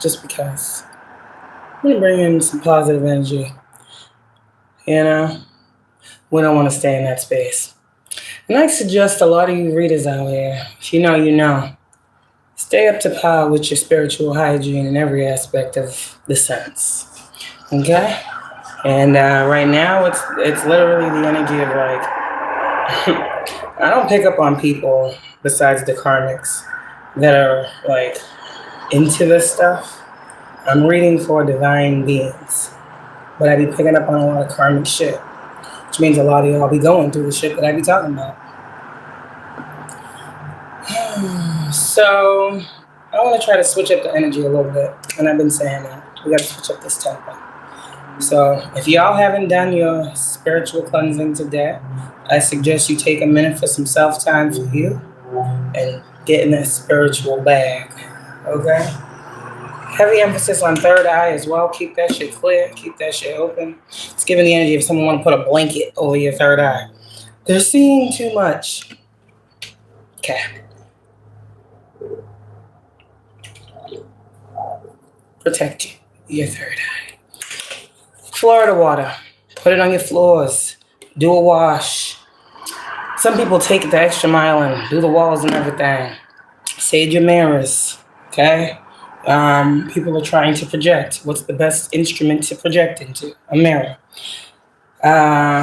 just because. I'm going to bring in some positive energy. You know, we don't want to stay in that space. And I suggest a lot of you readers out here, if you know, you know, stay up to par with your spiritual hygiene in every aspect of the sense. Okay? And right now, it's literally the energy of like, I don't pick up on people besides the karmics that are like into this stuff. I'm reading for divine beings, but I be picking up on a lot of karmic shit, which means a lot of y'all be going through the shit that I be talking about. So I want to try to switch up the energy a little bit, and I've been saying that we got to switch up this tempo. So if y'all haven't done your spiritual cleansing today, I suggest you take a minute for some self-time for you and get in that spiritual bag, okay? Heavy emphasis on third eye as well. Keep that shit clear. Keep that shit open. It's giving the energy if someone want to put a blanket over your third eye. They're seeing too much. Okay. Protect your third eye. Florida water. Put it on your floors. Do a wash. Some people take it the extra mile and do the walls and everything. Sage your mirrors. Okay? People are trying to project. What's the best instrument to project into? A mirror.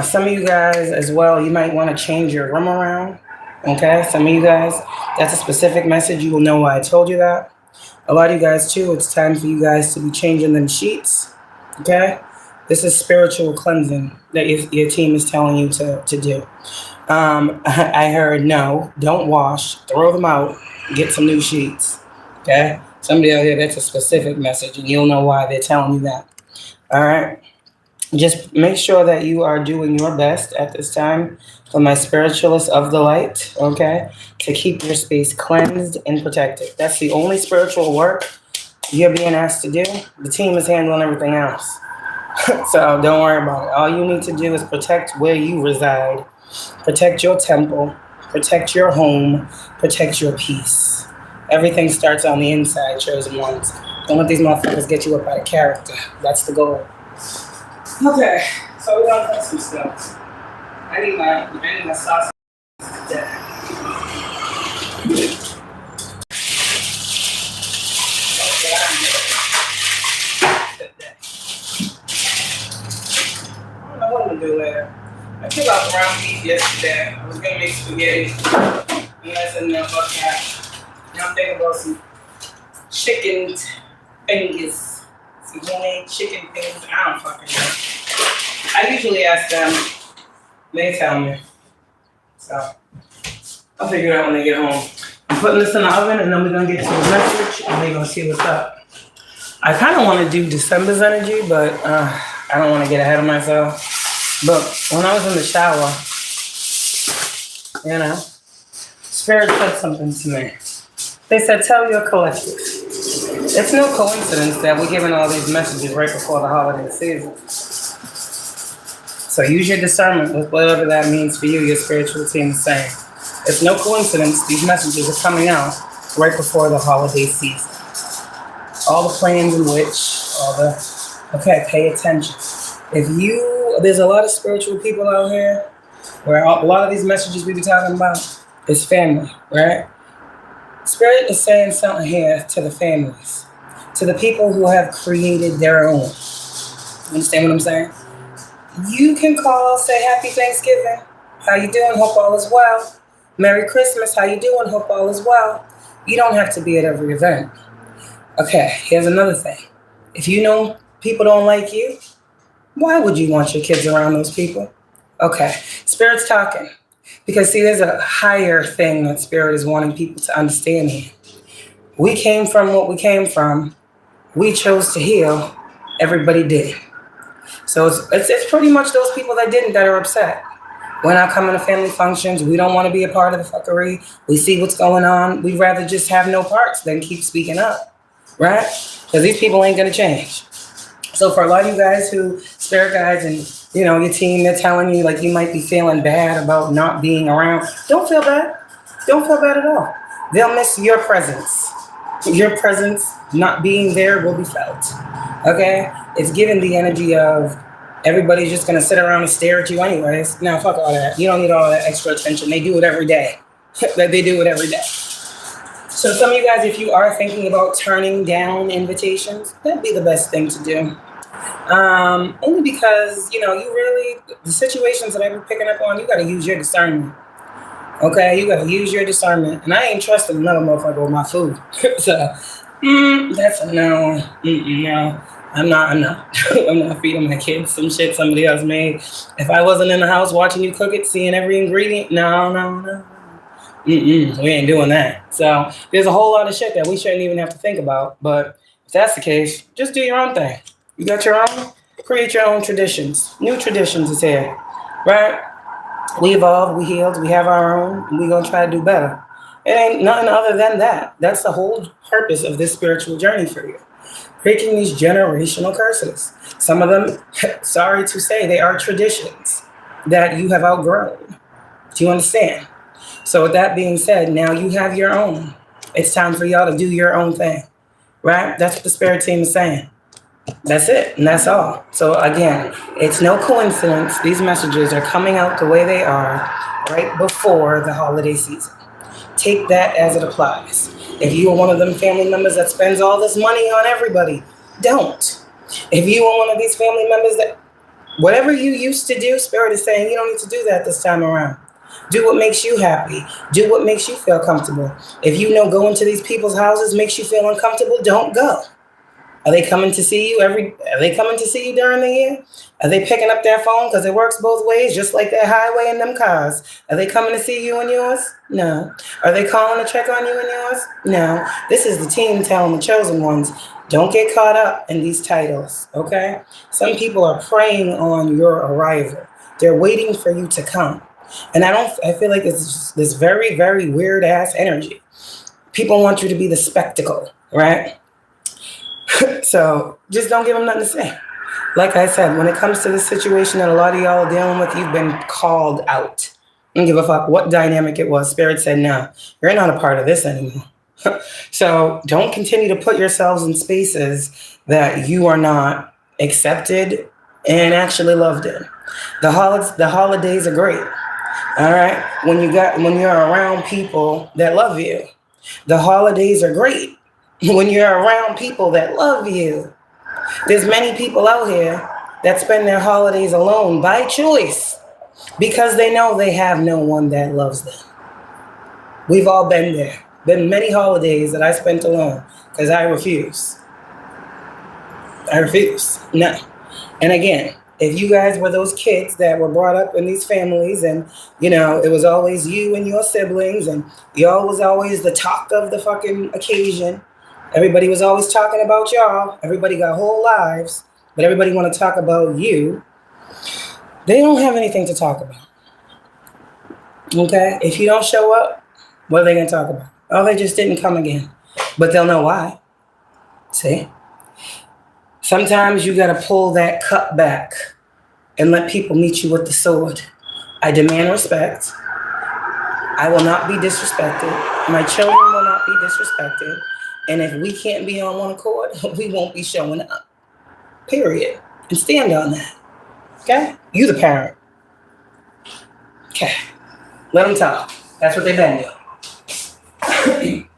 Some of you guys as well, you might want to change your room around. Okay? Some of you guys, that's a specific message. You will know why I told you that. A lot of you guys too, it's time for you guys to be changing them sheets. Okay? This is spiritual cleansing that your team is telling you to do. I heard, no, don't wash, throw them out, get some new sheets. Okay? Somebody out here, that's a specific message, and you'll know why they're telling you that. All right? Just make sure that you are doing your best at this time for my spiritualists of the light, okay, to keep your space cleansed and protected. That's the only spiritual work you're being asked to do. The team is handling everything else. So don't worry about it. All you need to do is protect where you reside, protect your temple, protect your home, protect your peace. Everything starts on the inside, chosen ones. Don't let these motherfuckers get you up out of character. That's the goal. Okay, so we're gonna put some stuff. I need my sauce today. I don't know what I'm gonna do later. I took out ground beef yesterday. I was gonna make spaghetti. And I said, no, fuck that. Now I'm thinking about some chicken fingers. Some homemade chicken fingers. I don't fucking know. I usually ask them. They tell me. So I'll figure it out when they get home. I'm putting this in the oven and then we're gonna get to the message and we're gonna see what's up. I kind of want to do December's energy, but I don't want to get ahead of myself. But when I was in the shower, you know, Spirit said something to me. They said, tell your collective. It's no coincidence that we're giving all these messages right before the holiday season. So use your discernment with whatever that means for you, your spiritual team is saying. It's no coincidence these messages are coming out right before the holiday season. All the plans in which, okay, pay attention. There's a lot of spiritual people out here where a lot of these messages we be talking about is family, right? Spirit is saying something here to the families, to the people who have created their own. Understand what I'm saying? You can call, say happy Thanksgiving. How you doing? Hope all is well. Merry Christmas. How you doing? Hope all is well. You don't have to be at every event. Okay, here's another thing. If you know people don't like you, why would you want your kids around those people? Okay, Spirit's talking. Because see, there's a higher thing that Spirit is wanting people to understand here. We came from what we came from. We chose to heal. Everybody did. So it's pretty much those people that didn't that are upset. We're not coming to family functions. We don't want to be a part of the fuckery. We see what's going on. We'd rather just have no parts than keep speaking up, right? Because these people ain't going to change. So for a lot of you guys who, spirit guides and, you know, your team, they're telling you like you might be feeling bad about not being around. Don't feel bad. Don't feel bad at all. They'll miss your presence. Your presence not being there will be felt. Okay? It's given the energy of everybody's just going to sit around and stare at you anyways. Now, fuck all that. You don't need all that extra attention. They do it every day. They do it every day. So some of you guys, if you are thinking about turning down invitations, that'd be the best thing to do. Only because, you really, the situations that I've been picking up on, you got to use your discernment. Okay? You got to use your discernment. And I ain't trusting another motherfucker with my food. So, that's a no. No. I'm not I'm not feeding my kids some shit somebody else made. If I wasn't in the house watching you cook it, seeing every ingredient, no. We ain't doing that. So there's a whole lot of shit that we shouldn't even have to think about. But if that's the case, just do your own thing. You got your own, create your own traditions. New traditions is here, right? We evolved, we healed, we have our own, and we gonna try to do better. It ain't nothing other than that. That's the whole purpose of this spiritual journey for you. Breaking these generational curses. Some of them, sorry to say, they are traditions that you have outgrown. Do you understand? So with that being said, now you have your own. It's time for y'all to do your own thing, right? That's what the spirit team is saying. That's it, and that's all. So again, it's no coincidence. These messages are coming out the way they are right before the holiday season. Take that as it applies. If you are one of them family members that spends all this money on everybody, don't. If you are one of these family members that, whatever you used to do, Spirit is saying you don't need to do that this time around. Do what makes you happy. Do what makes you feel comfortable. If you know going to these people's houses makes you feel uncomfortable, don't go. Are they coming to see you during the year? Are they picking up their phone because it works both ways, just like that highway and them cars? Are they coming to see you and yours? No. Are they calling to check on you and yours? No. This is the team telling the chosen ones, don't get caught up in these titles, okay? Some people are preying on your arrival. They're waiting for you to come. And I feel like it's just this very, very weird ass energy. People want you to be the spectacle, right? So just don't give them nothing to say. Like I said, when it comes to this situation that a lot of y'all are dealing with, you've been called out. I don't give a fuck what dynamic it was. Spirit said, no, you're not a part of this anymore. So don't continue to put yourselves in spaces that you are not accepted and actually loved in. The holidays are great. All right. When you're around people that love you, the holidays are great. When you're around people that love you. There's many people out here that spend their holidays alone by choice because they know they have no one that loves them. We've all been there. Been many holidays that I spent alone because I refuse. No. And again, if you guys were those kids that were brought up in these families and, it was always you and your siblings and y'all was always the talk of the fucking occasion. Everybody was always talking about y'all. Everybody got whole lives, but everybody want to talk about you. They don't have anything to talk about. Okay? If you don't show up, what are they going to talk about? Oh, they just didn't come again. But they'll know why. See? Sometimes you got to pull that cup back and let people meet you with the sword. I demand respect. I will not be disrespected. My children will not be disrespected. And if we can't be on one accord, we won't be showing up. Period. And stand on that. Okay? You the parent. Okay. Let them talk. That's what they've been doing.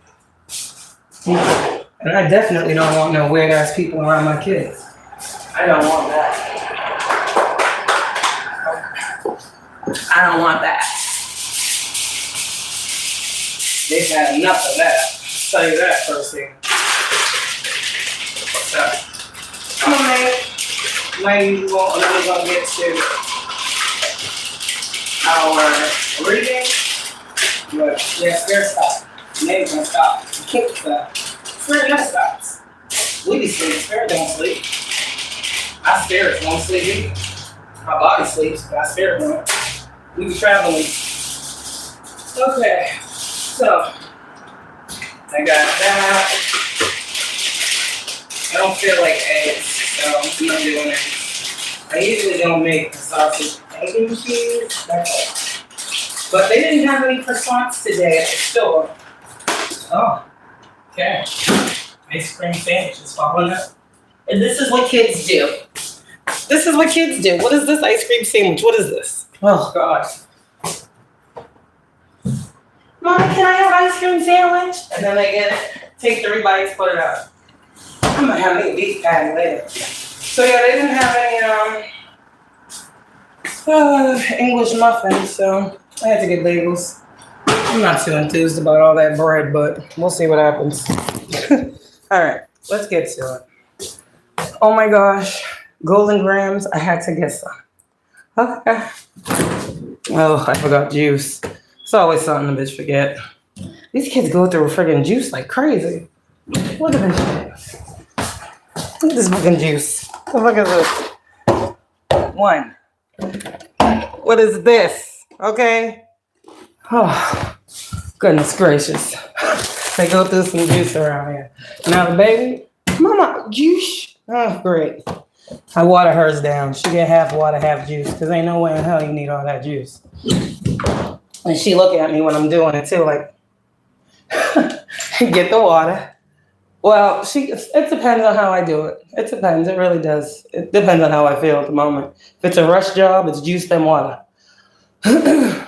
And I definitely don't want no weird ass people around my kids. I don't want that. I don't want that. They've had enough of that. I'll tell you that first thing. So, come on, man. We're going to get to our reading. Yes, they're stopped. Name's going to stop. Kick stop. Spirit never stops. We be sleeping. Spirit don't sleep. Our spirits won't sleep either. Our body sleeps, but our spirit won't. We be traveling. Okay, so I got that. I don't feel like eggs, so I'm not doing eggs. I usually don't make the sausage egg and cheese. That's all. But they didn't have any croissants today at the store. Oh, okay. Ice cream sandwich is falling up. And this is what kids do. This is what kids do. What is this ice cream sandwich? What is this? Oh, God. Mommy, can I have ice cream sandwich? And then they get it, take 3 bites, put it out. I'm going to have me a beef patty later. So, yeah, they didn't have any English muffins, so I had to get bagels. I'm not too enthused about all that bread, but we'll see what happens. All right, let's get to it. Oh my gosh, Golden Grams, I had to get some. Okay. Oh, I forgot juice. It's always something the bitch forget. These kids go through friggin' juice like crazy. Look at this shit. Look at this fucking juice. What the fuck is this? 1. What is this? Okay. Oh, goodness gracious. They go through some juice around here. Now the baby, mama, juice. Oh, great. I water hers down. She get half water, half juice, because ain't no way in hell you need all that juice. And she look at me when I'm doing it too, like, get the water. Well, it depends on how I do it. It depends. It really does. It depends on how I feel at the moment. If it's a rush job, it's juice then water. You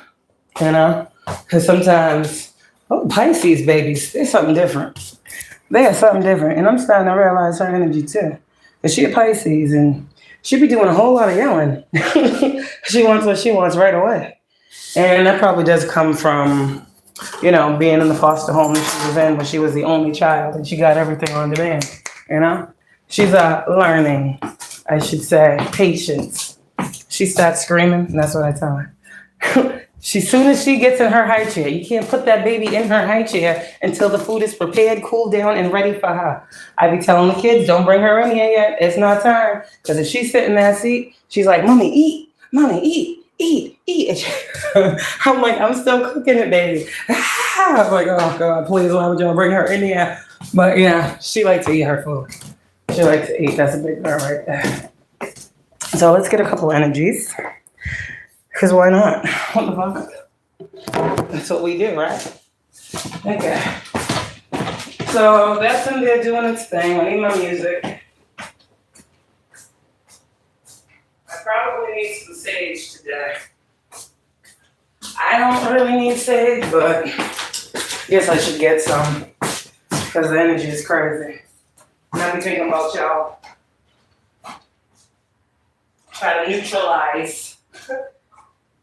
know? Because sometimes, Pisces babies, they're something different. They are something different. And I'm starting to realize her energy too. Because she a Pisces and she be doing a whole lot of yelling. She wants what she wants right away. And that probably does come from, you know, being in the foster home that she was in when she was the only child and she got everything on demand, you know? She's learning, I should say, patience. She starts screaming, and that's what I tell her. Soon as she gets in her high chair, you can't put that baby in her high chair until the food is prepared, cooled down, and ready for her. I be telling the kids, don't bring her in here yet. It's not time. Because if she's sitting in that seat, she's like, Mommy, eat. Mommy, eat. Eat. I'm like, I'm still cooking it, baby. I'm like, oh, God, please, why would y'all bring her in here? But, yeah, she likes to eat her food. She likes to eat. That's a big girl right there. So let's get a couple energies. Because why not? What the fuck? That's what we do, right? Okay. So that's in there doing its thing. I need my music. I probably need some sage today. I don't really need sage, but I guess I should get some. Because the energy is crazy. Now I'm thinking about y'all. Try to neutralize.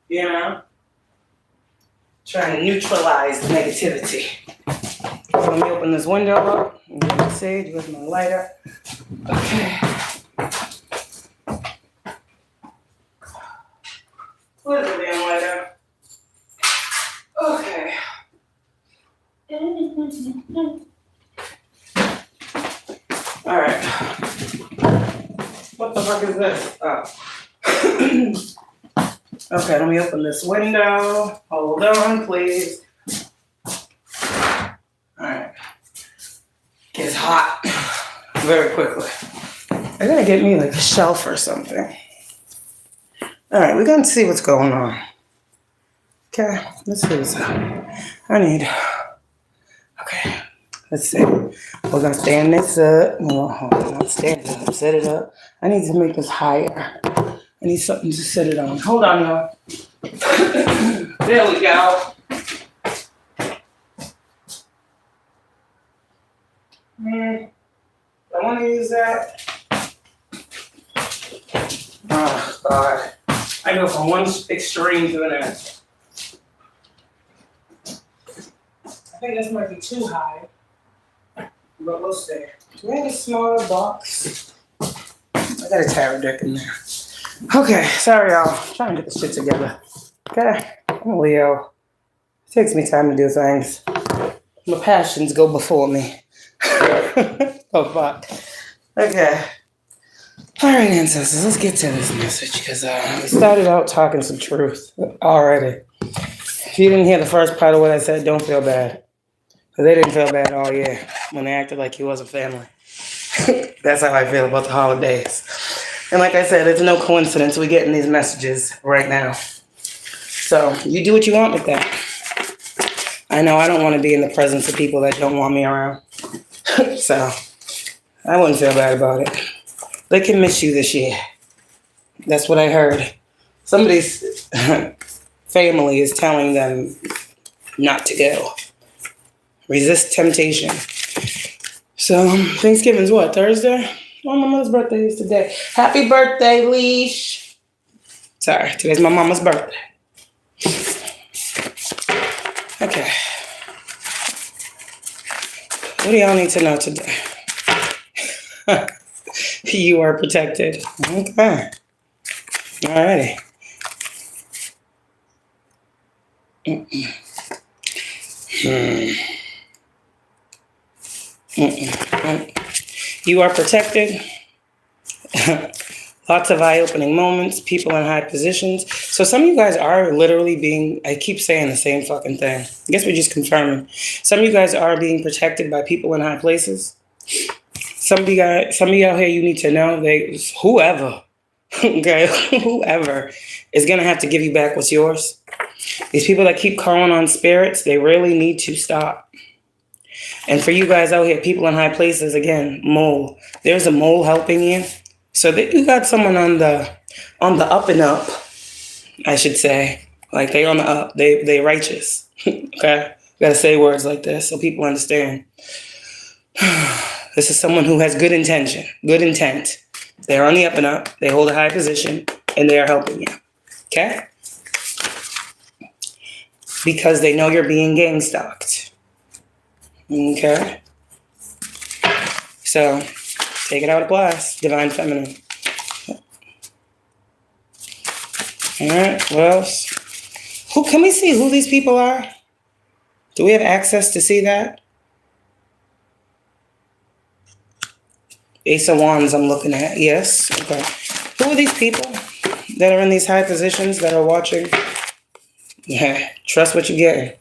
You know? Trying to neutralize the negativity. So let me open this window up. And get my sage with my lighter. Okay. Where's the damn lighter? Okay. Alright. What the fuck is this? Oh. Okay, let me open this window. Hold on, please. Alright. Gets hot very quickly. I gotta get me like a shelf or something. Alright, we're gonna see what's going on. Okay, let's see what's up. Okay, let's see. We're gonna stand this up. No, hold on, not stand it up, set it up. I need to make this higher. I need something to set it on. Hold on, y'all. There we go. I want to use that. Oh, God. I go from one extreme to the next. I think this might be too high. But we'll see. Do we have a smaller box? I got a tarot deck in there. Okay, sorry y'all. I'm trying to get this shit together. Okay, I'm a Leo. It takes me time to do things. My passions go before me. Oh, fuck. Okay. All right, ancestors, let's get to this message because we started out talking some truth already. If you didn't hear the first part of what I said, don't feel bad. Because they didn't feel bad all year when they acted like he wasn't family. That's how I feel about the holidays. And like I said, it's no coincidence we're getting these messages right now. So you do what you want with that. I know I don't want to be in the presence of people that don't want me around. So I wouldn't feel bad about it. They can miss you this year. That's what I heard. Somebody's family is telling them not to go. Resist temptation. So, Thanksgiving's what, Thursday? Oh, my mother's birthday is today. Happy birthday, Leash. Sorry, today's my mama's birthday. Okay. What do y'all need to know today? You are protected. Okay. Alrighty. You are protected. Lots of eye-opening moments, people in high positions. So some of you guys are literally being, I keep saying the same fucking thing. I guess we're just confirming. Some of you guys are being protected by people in high places. Some of you out here, you need to know, whoever, okay, whoever is going to have to give you back what's yours. These people that keep calling on spirits, they really need to stop. And for you guys out here, people in high places, again, mole. There's a mole helping you. So that you got someone on the up and up, I should say. Like they on the up, they righteous. Okay? You gotta say words like this so people understand. This is someone who has good intention, good intent. They're on the up and up, they hold a high position, and they are helping you. Okay? Because they know you're being gang stalked. Okay? So take it out of class, Divine Feminine. All right, what else? Can we see who these people are? Do we have access to see that? Ace of Wands I'm looking at, yes. Okay. Who are these people that are in these high positions that are watching? Yeah, trust what you're getting.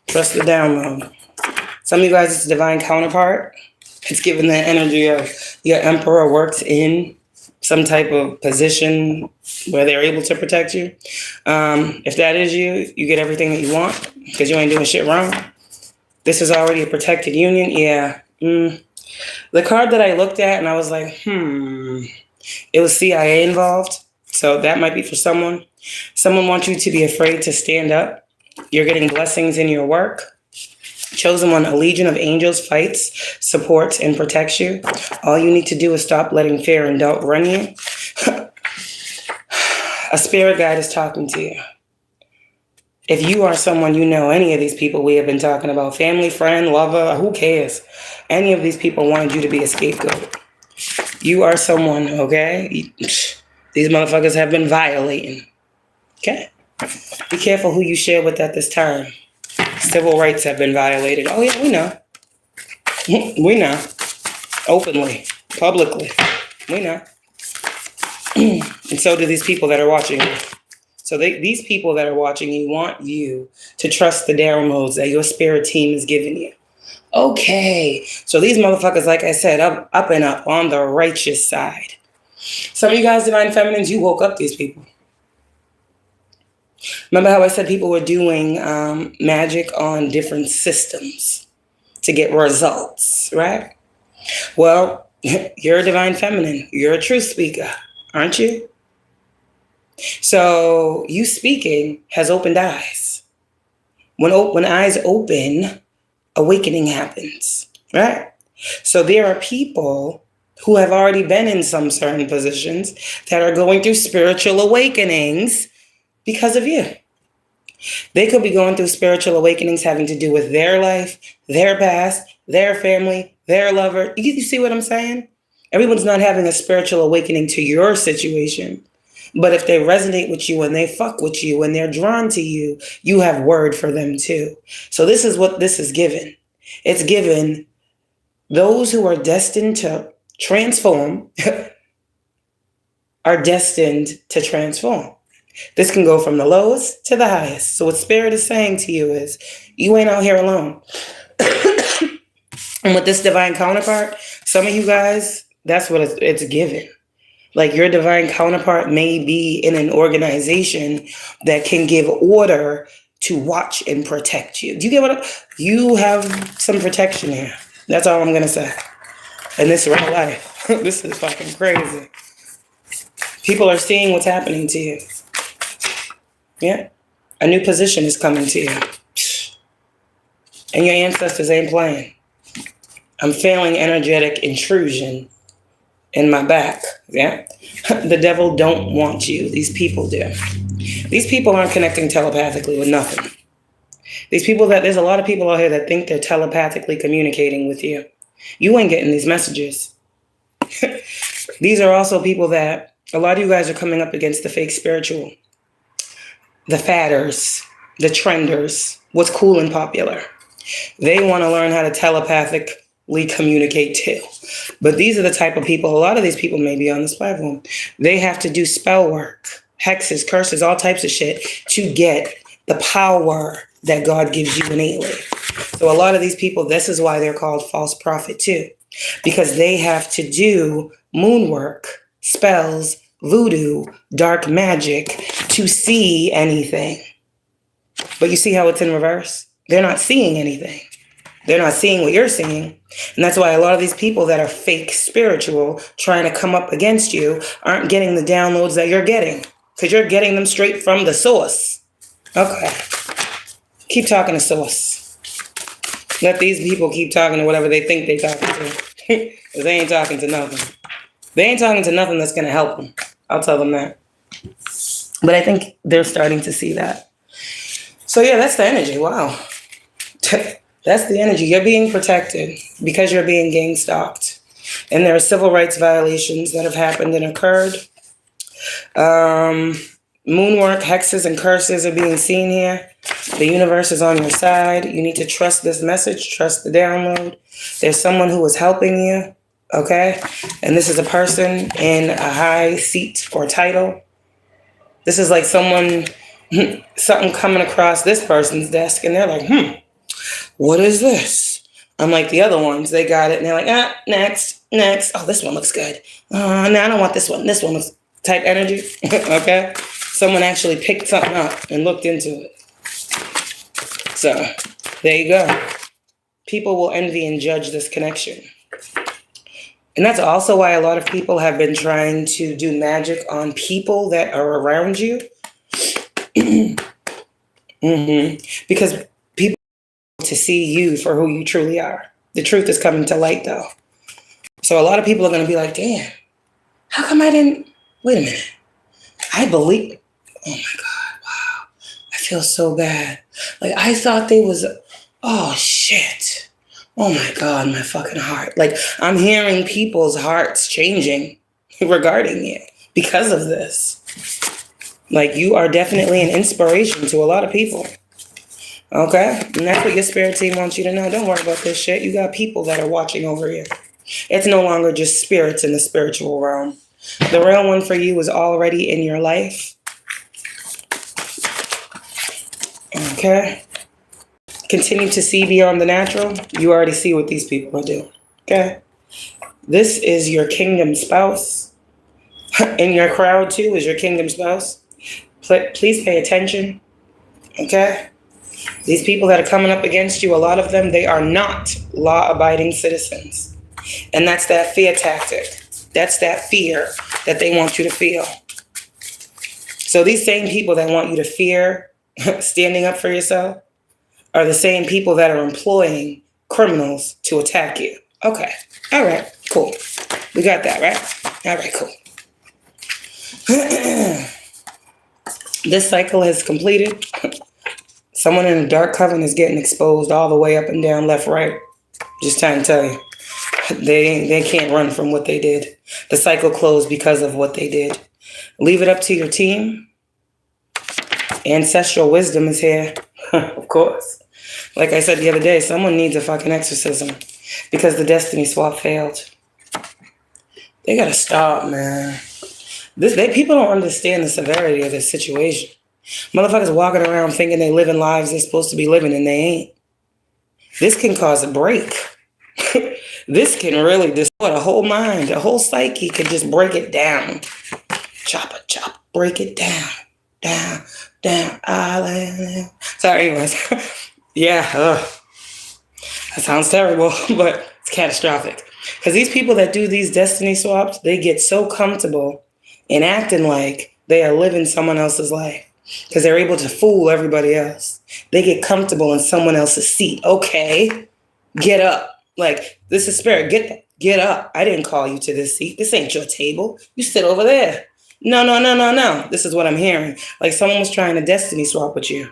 Trust the download. Some of you guys, it's a divine counterpart. It's given the energy of your emperor works in some type of position where they're able to protect you. If that is you, you get everything that you want because you ain't doing shit wrong. This is already a protected union. Yeah. The card that I looked at and I was like, it was CIA involved. So that might be for someone. Someone wants you to be afraid to stand up. You're getting blessings in your work. Chosen one, a legion of angels fights, supports, and protects you. All you need to do is stop letting fear and doubt run you. A spirit guide is talking to you. If you are someone you know, any of these people we have been talking about, family, friend, lover, who cares? Any of these people wanted you to be a scapegoat. You are someone, okay? These motherfuckers have been violating. Okay? Be careful who you share with at this time. Civil rights have been violated. Oh, yeah, we know. We know. Openly. Publicly. We know. And so do these people that are watching you. So these people that are watching you want you to trust the downloads that your spirit team is giving you. Okay. So these motherfuckers, like I said, up and up on the righteous side. Some of you guys, Divine Feminines, you woke up these people. Remember how I said people were doing magic on different systems to get results, right? Well, you're a Divine Feminine. You're a truth speaker, aren't you? So you speaking has opened eyes. When eyes open, awakening happens, right? So there are people who have already been in some certain positions that are going through spiritual awakenings because of you. They could be going through spiritual awakenings having to do with their life, their past, their family, their lover. You see what I'm saying? Everyone's not having a spiritual awakening to your situation. But if they resonate with you and they fuck with you and they're drawn to you, you have word for them too. So this is what this is given. It's given those who are destined to transform are destined to transform. This can go from the lowest to the highest. So what Spirit is saying to you is, you ain't out here alone. And with this divine counterpart, some of you guys, that's what it's given. Like your divine counterpart may be in an organization that can give order to watch and protect you. Do you get what you have some protection here? That's all I'm going to say. And this real life. This is fucking crazy. People are seeing what's happening to you. Yeah. A new position is coming to you. And your ancestors ain't playing. I'm feeling energetic intrusion in my back. Yeah. The devil don't want you. These people do. These people aren't connecting telepathically with nothing. There's a lot of people out here that think they're telepathically communicating with you. You ain't getting these messages. These are also people that, a lot of you guys are coming up against the fake spiritual. The fadders, the trenders, what's cool and popular. They want to learn how to telepathically communicate too. But these are the type of people, a lot of these people may be on this platform. They have to do spell work, hexes, curses, all types of shit to get the power that God gives you innately. So a lot of these people, this is why they're called false prophet too. Because they have to do moon work, spells, voodoo, dark magic to see anything. But you see how it's in reverse? They're not seeing anything. They're not seeing what you're seeing. And that's why a lot of these people that are fake spiritual trying to come up against you aren't getting the downloads that you're getting. Because you're getting them straight from the source. Okay. Keep talking to source. Let these people keep talking to whatever they think they're talking to. Because they ain't talking to nothing. They ain't talking to nothing that's going to help them. I'll tell them that. But I think they're starting to see that. So yeah, that's the energy. Wow. That's the energy. You're being protected because you're being gang stalked. And there are civil rights violations that have happened and occurred. Moonwork, hexes, and curses are being seen here. The universe is on your side. You need to trust this message, trust the download. There's someone who is helping you, okay? And this is a person in a high seat or title. This is like something coming across this person's desk, and they're like, what is this? Unlike the other ones, they got it, and they're like, next. Oh, this one looks good. No, I don't want this one. This one looks type energy, okay? Someone actually picked something up and looked into it. So, there you go. People will envy and judge this connection. And that's also why a lot of people have been trying to do magic on people that are around you. Because people want to see you for who you truly are. The truth is coming to light, though. So a lot of people are going to be like, damn, how come I didn't... Wait a minute. I believe... Oh, my God. Wow. I feel so bad. Like, I thought they was... Oh, shit. Oh, my God, my fucking heart. Like, I'm hearing people's hearts changing regarding you because of this. Like, you are definitely an inspiration to a lot of people. Okay? And that's what your spirit team wants you to know. Don't worry about this shit. You got people that are watching over you. It's no longer just spirits in the spiritual realm. The real one for you is already in your life. Okay? Continue to see beyond the natural. You already see what these people are doing. Okay? This is your kingdom spouse. In your crowd, too, is your kingdom spouse. Please pay attention. Okay? These people that are coming up against you, a lot of them, they are not law-abiding citizens. And that's that fear tactic. That's that fear that they want you to feel. So these same people that want you to fear standing up for yourself are the same people that are employing criminals to attack you. Okay. All right. Cool. We got that, right? All right, cool. This cycle has completed. Someone in a dark coven is getting exposed all the way up and down, left, right. Just trying to tell you. They can't run from what they did. The cycle closed because of what they did. Leave it up to your team. Ancestral wisdom is here. Of course. Like I said the other day, someone needs a fucking exorcism because the destiny swap failed. They gotta stop, man. People don't understand the severity of this situation. Motherfuckers walking around thinking they living lives they're supposed to be living and they ain't. This can cause a break. This can really destroy the whole mind. The whole psyche can just break it down. Chop, break it down. Down. Sorry, anyways. Yeah, that sounds terrible, but it's catastrophic. Because these people that do these destiny swaps, they get so comfortable in acting like they are living someone else's life. Because they're able to fool everybody else. They get comfortable in someone else's seat. Okay, get up. Like, this is spirit. Get up. I didn't call you to this seat. This ain't your table. You sit over there. No. This is what I'm hearing. Like someone was trying to destiny swap with you.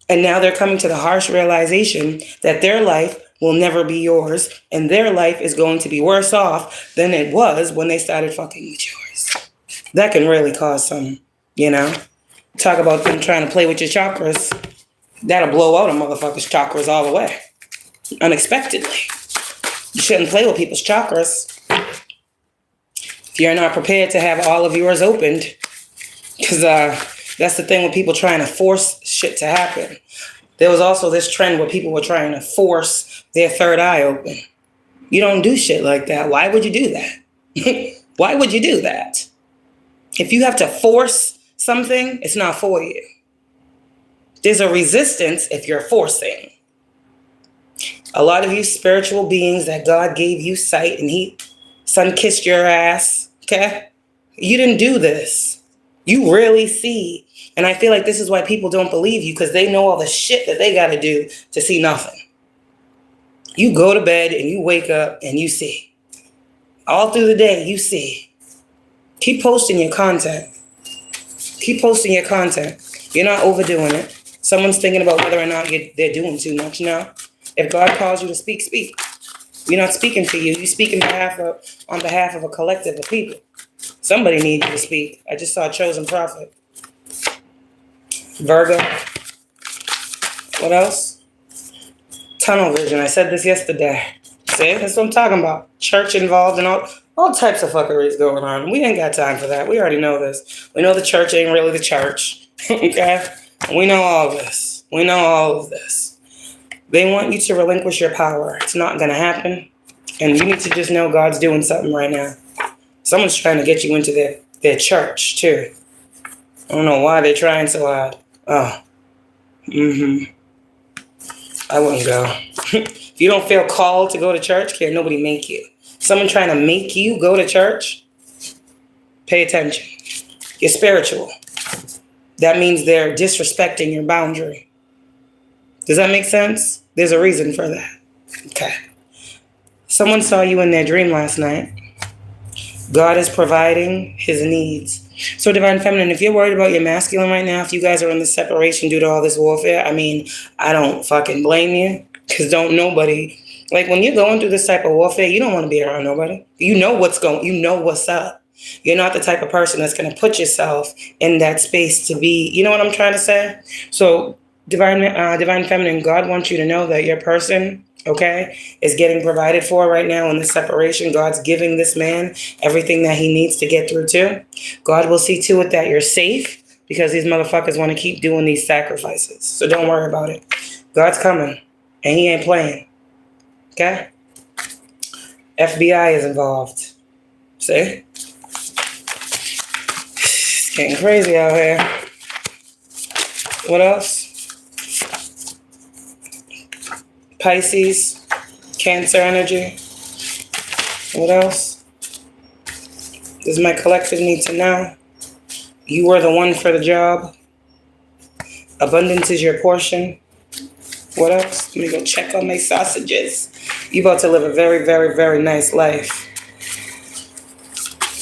And now they're coming to the harsh realization that their life will never be yours. And their life is going to be worse off than it was when they started fucking with yours. That can really cause some, talk about them trying to play with your chakras. That'll blow out a motherfucker's chakras all the way. Unexpectedly. You shouldn't play with people's chakras. If you're not prepared to have all of yours opened. Because that's the thing with people trying to force shit to happen. There was also this trend where people were trying to force their third eye open. You don't do shit like that. Why would you do that? Why would you do that? If you have to force something, it's not for you. There's a resistance if you're forcing. A lot of you spiritual beings that God gave you sight and he sun-kissed your ass, okay? You didn't do this. You really see. And I feel like this is why people don't believe you, because they know all the shit that they got to do to see nothing. You go to bed and you wake up and you see. All through the day, you see. Keep posting your content. Keep posting your content. You're not overdoing it. Someone's thinking about whether or not they're doing too much now. If God calls you to speak, speak. You're not speaking for you. You speak on behalf of a collective of people. Somebody needs you to speak. I just saw a chosen prophet. Virgo. What else? Tunnel vision. I said this yesterday. See, that's what I'm talking about. Church involved and all types of fuckeries going on. We ain't got time for that. We already know this. We know the church ain't really the church. Okay? We know all this. We know all of this. They want you to relinquish your power. It's not going to happen. And you need to just know God's doing something right now. Someone's trying to get you into their church, too. I don't know why they're trying so hard. Oh. I wouldn't go. If you don't feel called to go to church, can't nobody make you. Someone trying to make you go to church, pay attention. You're spiritual. That means they're disrespecting your boundary. Does that make sense? There's a reason for that. Okay. Someone saw you in their dream last night. God is providing his needs. So Divine Feminine, if you're worried about your masculine right now, if you guys are in this separation due to all this warfare, I mean, I don't fucking blame you. Because don't nobody, like when you're going through this type of warfare, you don't want to be around nobody. You know what's up. You're not the type of person that's going to put yourself in that space to be, you know what I'm trying to say? So Divine Feminine, God wants you to know that your person, okay, is getting provided for right now in this separation. God's giving this man everything that he needs to get through too. God will see to it that you're safe because these motherfuckers want to keep doing these sacrifices. So don't worry about it. God's coming and he ain't playing. Okay? FBI is involved. See? It's getting crazy out here. What else? Pisces, Cancer energy. What else? Does my collective need to know? You are the one for the job. Abundance is your portion. What else? Let me go check on my sausages. You're about to live a very, very, very nice life.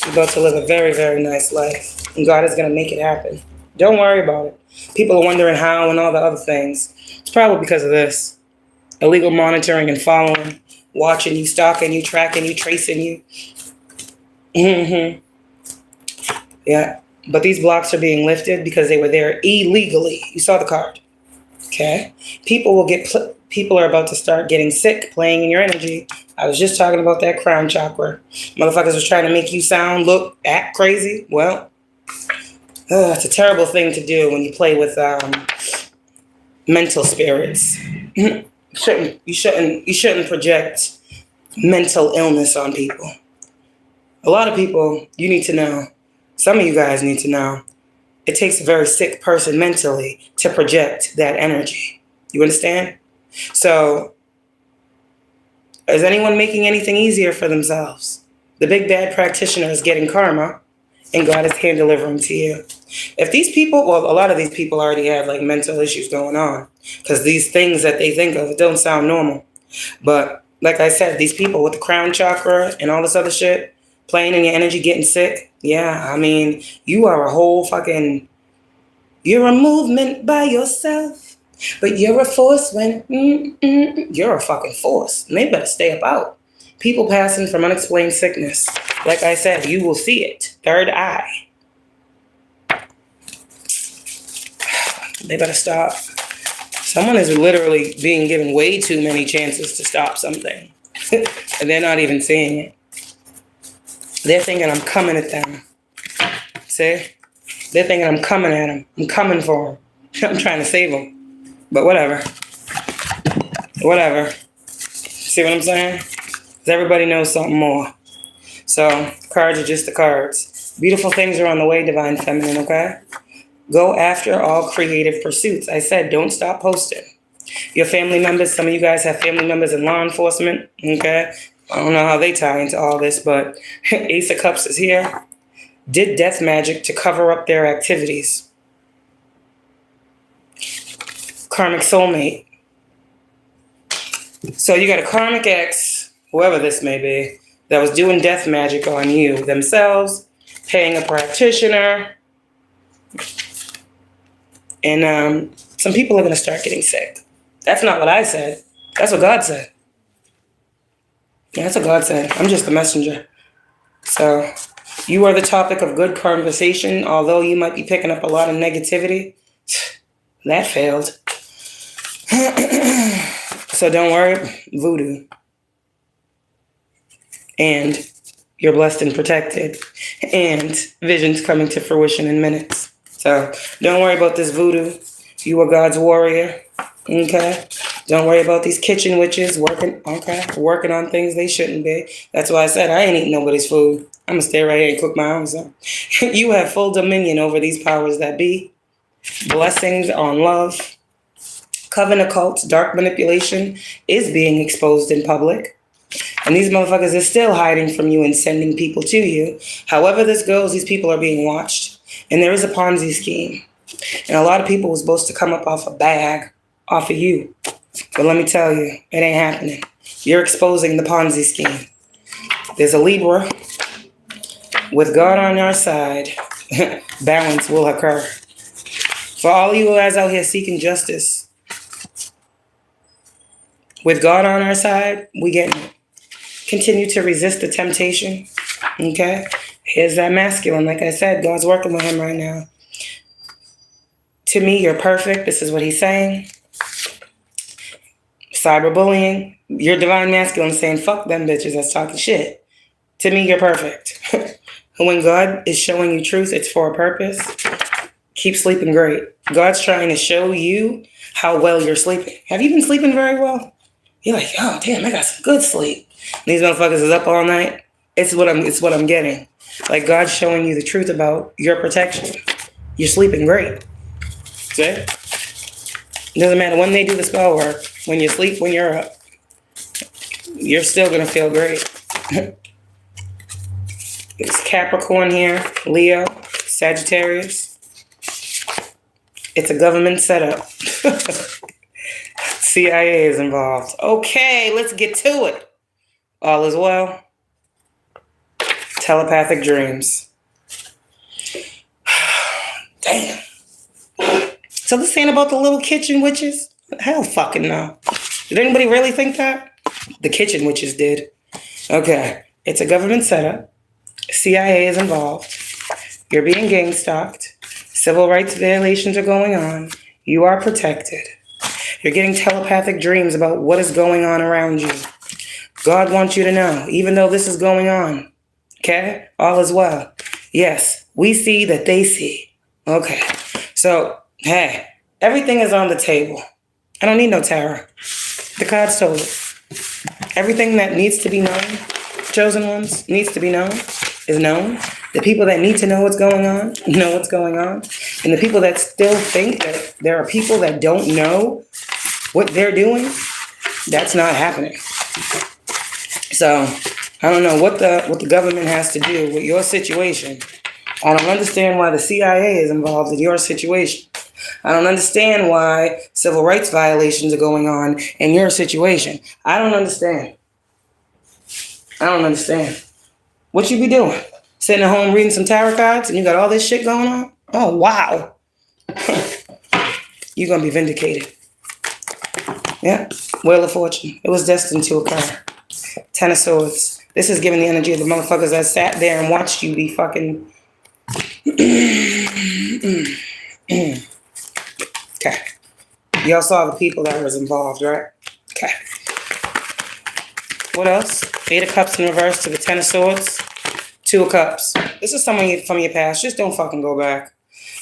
You're about to live a very, very nice life. And God is going to make it happen. Don't worry about it. People are wondering how and all the other things. It's probably because of this. Illegal monitoring and following, watching you, stalking you, tracking you, tracing you. Yeah. But these blocks are being lifted because they were there illegally. You saw the card. Okay. People are about to start getting sick playing in your energy. I was just talking about that crown chakra. Motherfuckers was trying to make you act crazy. Well, it's a terrible thing to do when you play with mental spirits. You shouldn't project mental illness on people. A lot of people, you need to know, some of you guys need to know, it takes a very sick person mentally to project that energy. You understand? So, Is anyone making anything easier for themselves? The big bad practitioner is getting karma, and God is hand delivering to you. If these people, well, a lot of these people already have like mental issues going on, because these things that they think of don't sound normal. But like I said, these people with the crown chakra and all this other shit, playing in your energy, getting sick. Yeah, I mean, you are a whole fucking, you're a movement by yourself, but you're a force when, you're a fucking force. And they better stay about. People passing from unexplained sickness. Like I said, you will see it. Third eye. They better stop. Someone is literally being given way too many chances to stop something. And they're not even seeing it. They're thinking I'm coming at them. See? They're thinking I'm coming at them. I'm coming for them. I'm trying to save them. But whatever. Whatever. See what I'm saying? Because everybody knows something more. So, cards are just the cards. Beautiful things are on the way, Divine Feminine, okay? Go after all creative pursuits. I said, don't stop posting. Your family members, some of you guys have family members in law enforcement, okay? I don't know how they tie into all this, but Ace of Cups is here. Did death magic to cover up their activities. Karmic soulmate. So you got a karmic ex, whoever this may be, that was doing death magic on you themselves, paying a practitioner, and some people are going to start getting sick. That's not what I said. That's what God said. Yeah, that's what God said. I'm just the messenger. So you are the topic of good conversation, although you might be picking up a lot of negativity. That failed. So don't worry, voodoo. And you're blessed and protected. And visions coming to fruition in minutes. So don't worry about this voodoo. You are God's warrior. Okay? Don't worry about these kitchen witches working on things they shouldn't be. That's why I said I ain't eating nobody's food. I'm going to stay right here and cook my own stuff. You have full dominion over these powers that be. Blessings on love. Coven occults, dark manipulation is being exposed in public. And these motherfuckers are still hiding from you and sending people to you. However this goes, these people are being watched. And there is a Ponzi scheme. And a lot of people were supposed to come up off a bag off of you. But let me tell you, it ain't happening. You're exposing the Ponzi scheme. There's a Libra. With God on our side, balance will occur. For all you guys out here seeking justice, with God on our side, we get it. Continue to resist the temptation. Okay? Here's that masculine. Like I said, God's working with him right now. To me, you're perfect. This is what he's saying. Cyberbullying. Your divine masculine saying, fuck them bitches that's talking shit. To me, you're perfect. When God is showing you truth, it's for a purpose. Keep sleeping great. God's trying to show you how well you're sleeping. Have you been sleeping very well? You're like, oh, damn, I got some good sleep. And these motherfuckers is up all night. It's what I'm getting. Like God's showing you the truth about your protection. You're sleeping great. See? It doesn't matter when they do the spell work. When you sleep, when you're up, you're still going to feel great. It's Capricorn here, Leo, Sagittarius. It's a government setup. CIA is involved. Okay, let's get to it. All is well. Telepathic dreams. Damn. So this ain't about the little kitchen witches? Hell fucking no. Did anybody really think that? The kitchen witches did. Okay. It's a government setup. CIA is involved. You're being gang stalked. Civil rights violations are going on. You are protected. You're getting telepathic dreams about what is going on around you. God wants you to know, even though this is going on, okay? All is well. Yes, we see that they see. Okay. So, hey, everything is on the table. I don't need no tarot. The cards told it. Everything that needs to be known, chosen ones, needs to be known, is known. The people that need to know what's going on, know what's going on. And the people that still think that there are people that don't know what they're doing, that's not happening. So I don't know what the government has to do with your situation. I don't understand why the CIA is involved in your situation. I don't understand why civil rights violations are going on in your situation. I don't understand. I don't understand. What you be doing? Sitting at home reading some tarot cards and you got all this shit going on? Oh, wow. You're going to be vindicated. Yeah. Wheel of Fortune. It was destined to occur. Ten of Swords. This is giving the energy of the motherfuckers that sat there and watched you be fucking... Okay. Y'all saw the people that was involved, right? Okay. What else? 8 of Cups in reverse to the 10 of Swords. 2 of Cups. This is someone from your past. Just don't fucking go back.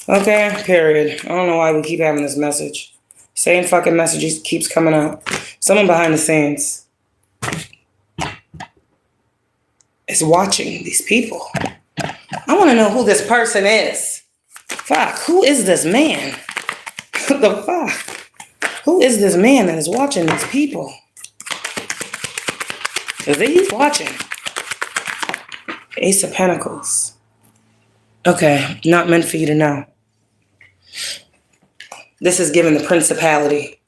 Okay? Period. I don't know why we keep having this message. Same fucking message keeps coming up. Someone behind the scenes is watching these people. I want to know who this person is. Fuck. Who is this man? What the fuck? Who is this man that is watching these people? He's watching. Ace of Pentacles. Okay, not meant for you to know. This is given the principality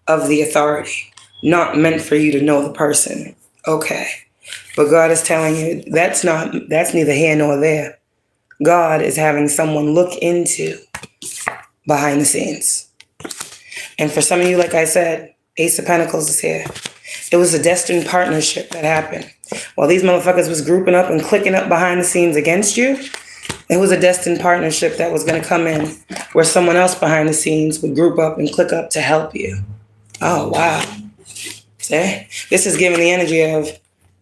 of the authority. Not meant for you to know the person. Okay. But God is telling you that's neither here nor there. God is having someone look into behind the scenes. And for some of you, like I said, Ace of Pentacles is here. It was a destined partnership that happened. While these motherfuckers was grouping up and clicking up behind the scenes against you, it was a destined partnership that was going to come in where someone else behind the scenes would group up and click up to help you. Oh, wow. See? This is giving the energy of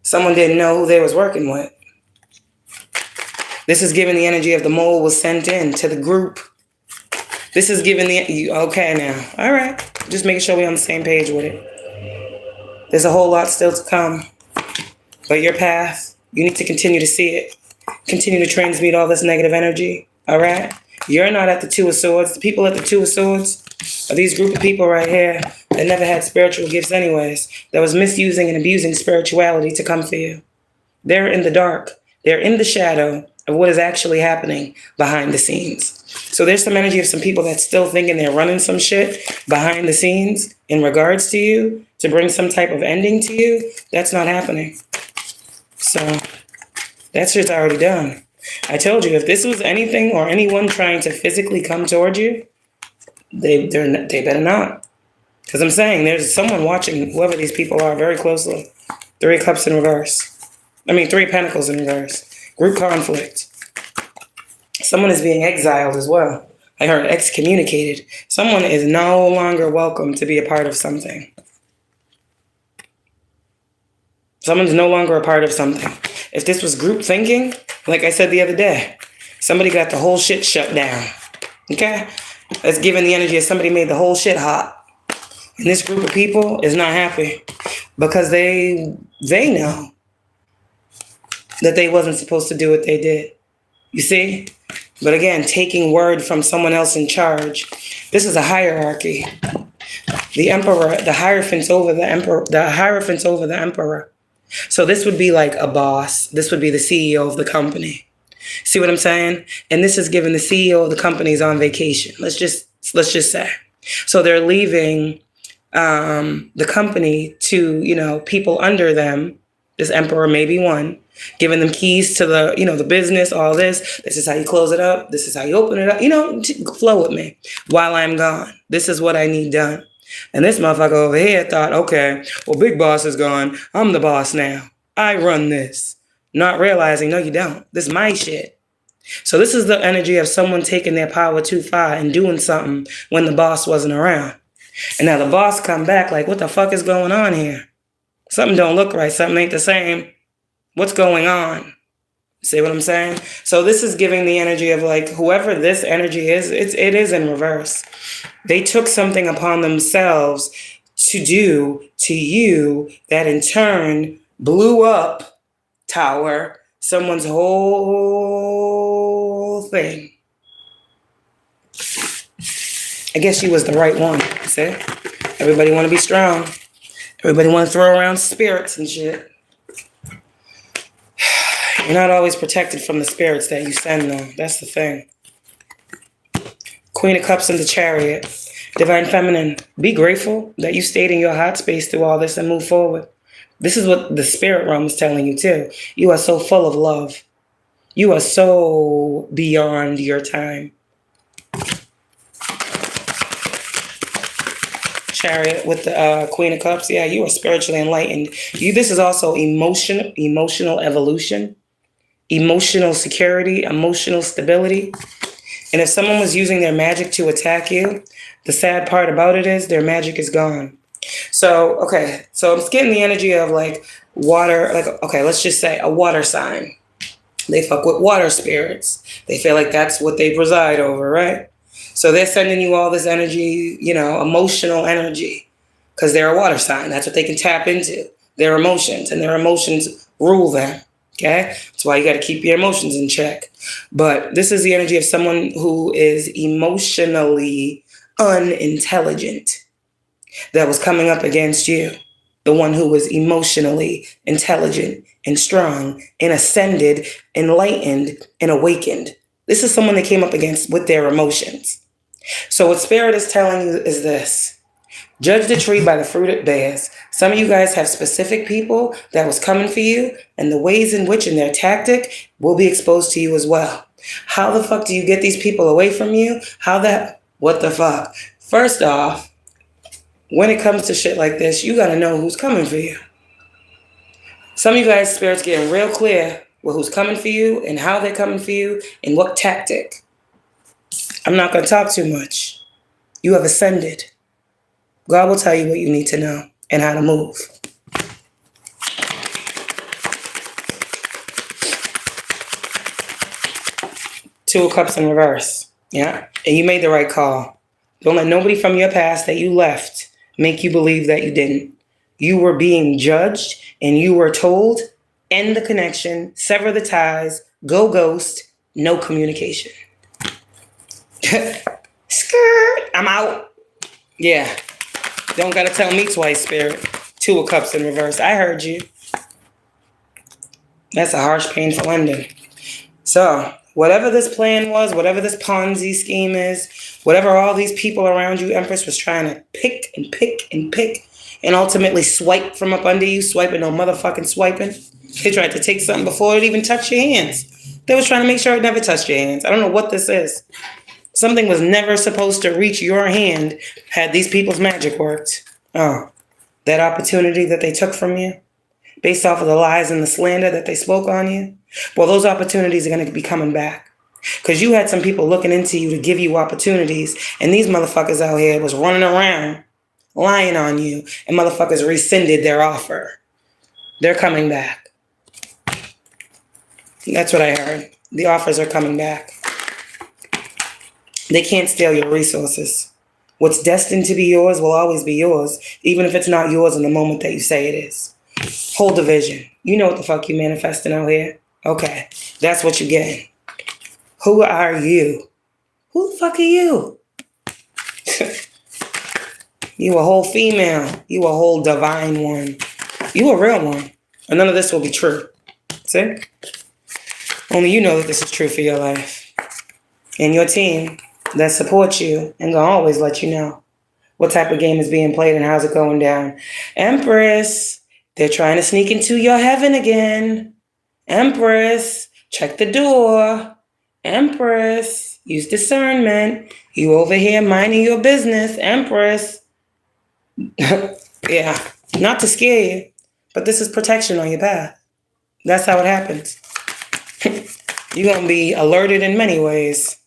someone didn't know who they was working with. This is giving the energy of the mole was sent in to the group. This is giving the... Okay, now. All right. Just making sure we're on the same page with it. There's a whole lot still to come. But your path, you need to continue to see it. Continue to transmute all this negative energy. All right? You're not at the 2 of Swords. The people at the 2 of Swords are these group of people right here that never had spiritual gifts anyways, that was misusing and abusing spirituality to come for you. They're in the dark. They're in the shadow of what is actually happening behind the scenes. So there's some energy of some people that's still thinking they're running some shit behind the scenes in regards to you to bring some type of ending to you. That's not happening. So that shit's already done. I told you, if this was anything or anyone trying to physically come toward you, they better not. Because I'm saying there's someone watching whoever these people are very closely. 3 of Cups in reverse. 3 of Pentacles in reverse. Group conflict. Someone is being exiled as well. I heard excommunicated. Someone is no longer welcome to be a part of something. Someone's no longer a part of something. If this was group thinking, like I said the other day, somebody got the whole shit shut down. Okay? That's giving the energy of somebody made the whole shit hot. And this group of people is not happy because they know that they wasn't supposed to do what they did. You see? But again, taking word from someone else in charge. This is a hierarchy. The emperor, the hierophants over the emperor. So this would be like a boss. This would be the CEO of the company. See what I'm saying? And this is given the CEO of the company is on vacation. Let's just say. So they're leaving the company to, people under them. This emperor may be one, giving them keys to the business, all this. This is how you close it up. This is how you open it up. Flow with me while I'm gone. This is what I need done. And this motherfucker over here thought, okay, well, Big Boss is gone. I'm the boss now. I run this. Not realizing, no, you don't. This is my shit. So this is the energy of someone taking their power too far and doing something when the boss wasn't around. And now the boss come back like, what the fuck is going on here? Something don't look right. Something ain't the same. What's going on? See what I'm saying? So this is giving the energy of like, whoever this energy is, it is in reverse. They took something upon themselves to do to you that in turn blew up, tower, someone's whole thing. I guess she was the right one. See? Everybody want to be strong. Everybody want to throw around spirits and shit. You're not always protected from the spirits that you send, though. That's the thing. Queen of Cups in the Chariot. Divine Feminine, be grateful that you stayed in your hot space through all this and move forward. This is what the spirit realm is telling you, too. You are so full of love. You are so beyond your time. Chariot with the Queen of Cups. Yeah, you are spiritually enlightened. This is also emotional evolution, emotional security, emotional stability. And if someone was using their magic to attack you, the sad part about it is their magic is gone. So, okay, so I'm getting the energy of like water, like, okay, let's just say a water sign. They fuck with water spirits. They feel like that's what they preside over, right? So they're sending you all this energy, you know, emotional energy, because they're a water sign. That's what they can tap into, their emotions, and their emotions rule them. Okay, that's why you got to keep your emotions in check. But this is the energy of someone who is emotionally unintelligent that was coming up against you. The one who was emotionally intelligent and strong and ascended, enlightened, and awakened. This is someone that came up against with their emotions. So what Spirit is telling you is this. Judge the tree by the fruit it bears. Some of you guys have specific people that was coming for you, and the ways in which and their tactic will be exposed to you as well. How the fuck do you get these people away from you? What the fuck? First off, when it comes to shit like this, you gotta know who's coming for you. Some of you guys, Spirit's getting real clear with who's coming for you and how they're coming for you and what tactic. I'm not gonna talk too much. You have ascended. God will tell you what you need to know and how to move. Two of Cups in reverse. Yeah. And you made the right call. Don't let nobody from your past that you left make you believe that you didn't. You were being judged and you were told, end the connection, sever the ties, go ghost, no communication. Skirt, I'm out. Yeah. Don't gotta tell me twice, Spirit. Two of Cups in reverse. I heard you. That's a harsh, painful ending. So, whatever this plan was, whatever this Ponzi scheme is, whatever all these people around you, Empress, was trying to pick and pick and pick and ultimately swipe from up under you, swiping no motherfucking swiping. They tried to take something before it even touched your hands. They was trying to make sure it never touched your hands. I don't know what this is. Something was never supposed to reach your hand had these people's magic worked. Oh, that opportunity that they took from you based off of the lies and the slander that they spoke on you. Well, those opportunities are going to be coming back because you had some people looking into you to give you opportunities. And these motherfuckers out here was running around lying on you and motherfuckers rescinded their offer. They're coming back. That's what I heard. The offers are coming back. They can't steal your resources. What's destined to be yours will always be yours, even if it's not yours in the moment that you say it is. Hold the vision. You know what the fuck you manifesting out here? Okay, that's what you're getting. Who are you? Who the fuck are you? You a whole female. You a whole divine one. You a real one. And none of this will be true. See? Only you know that this is true for your life. And your team that supports you and gonna always let you know what type of game is being played and how's it going down. Empress, they're trying to sneak into your heaven again. Empress, check the door. Empress, use discernment. You over here minding your business. Empress. Yeah, not to scare you, but this is protection on your path. That's how it happens. You're going to be alerted in many ways.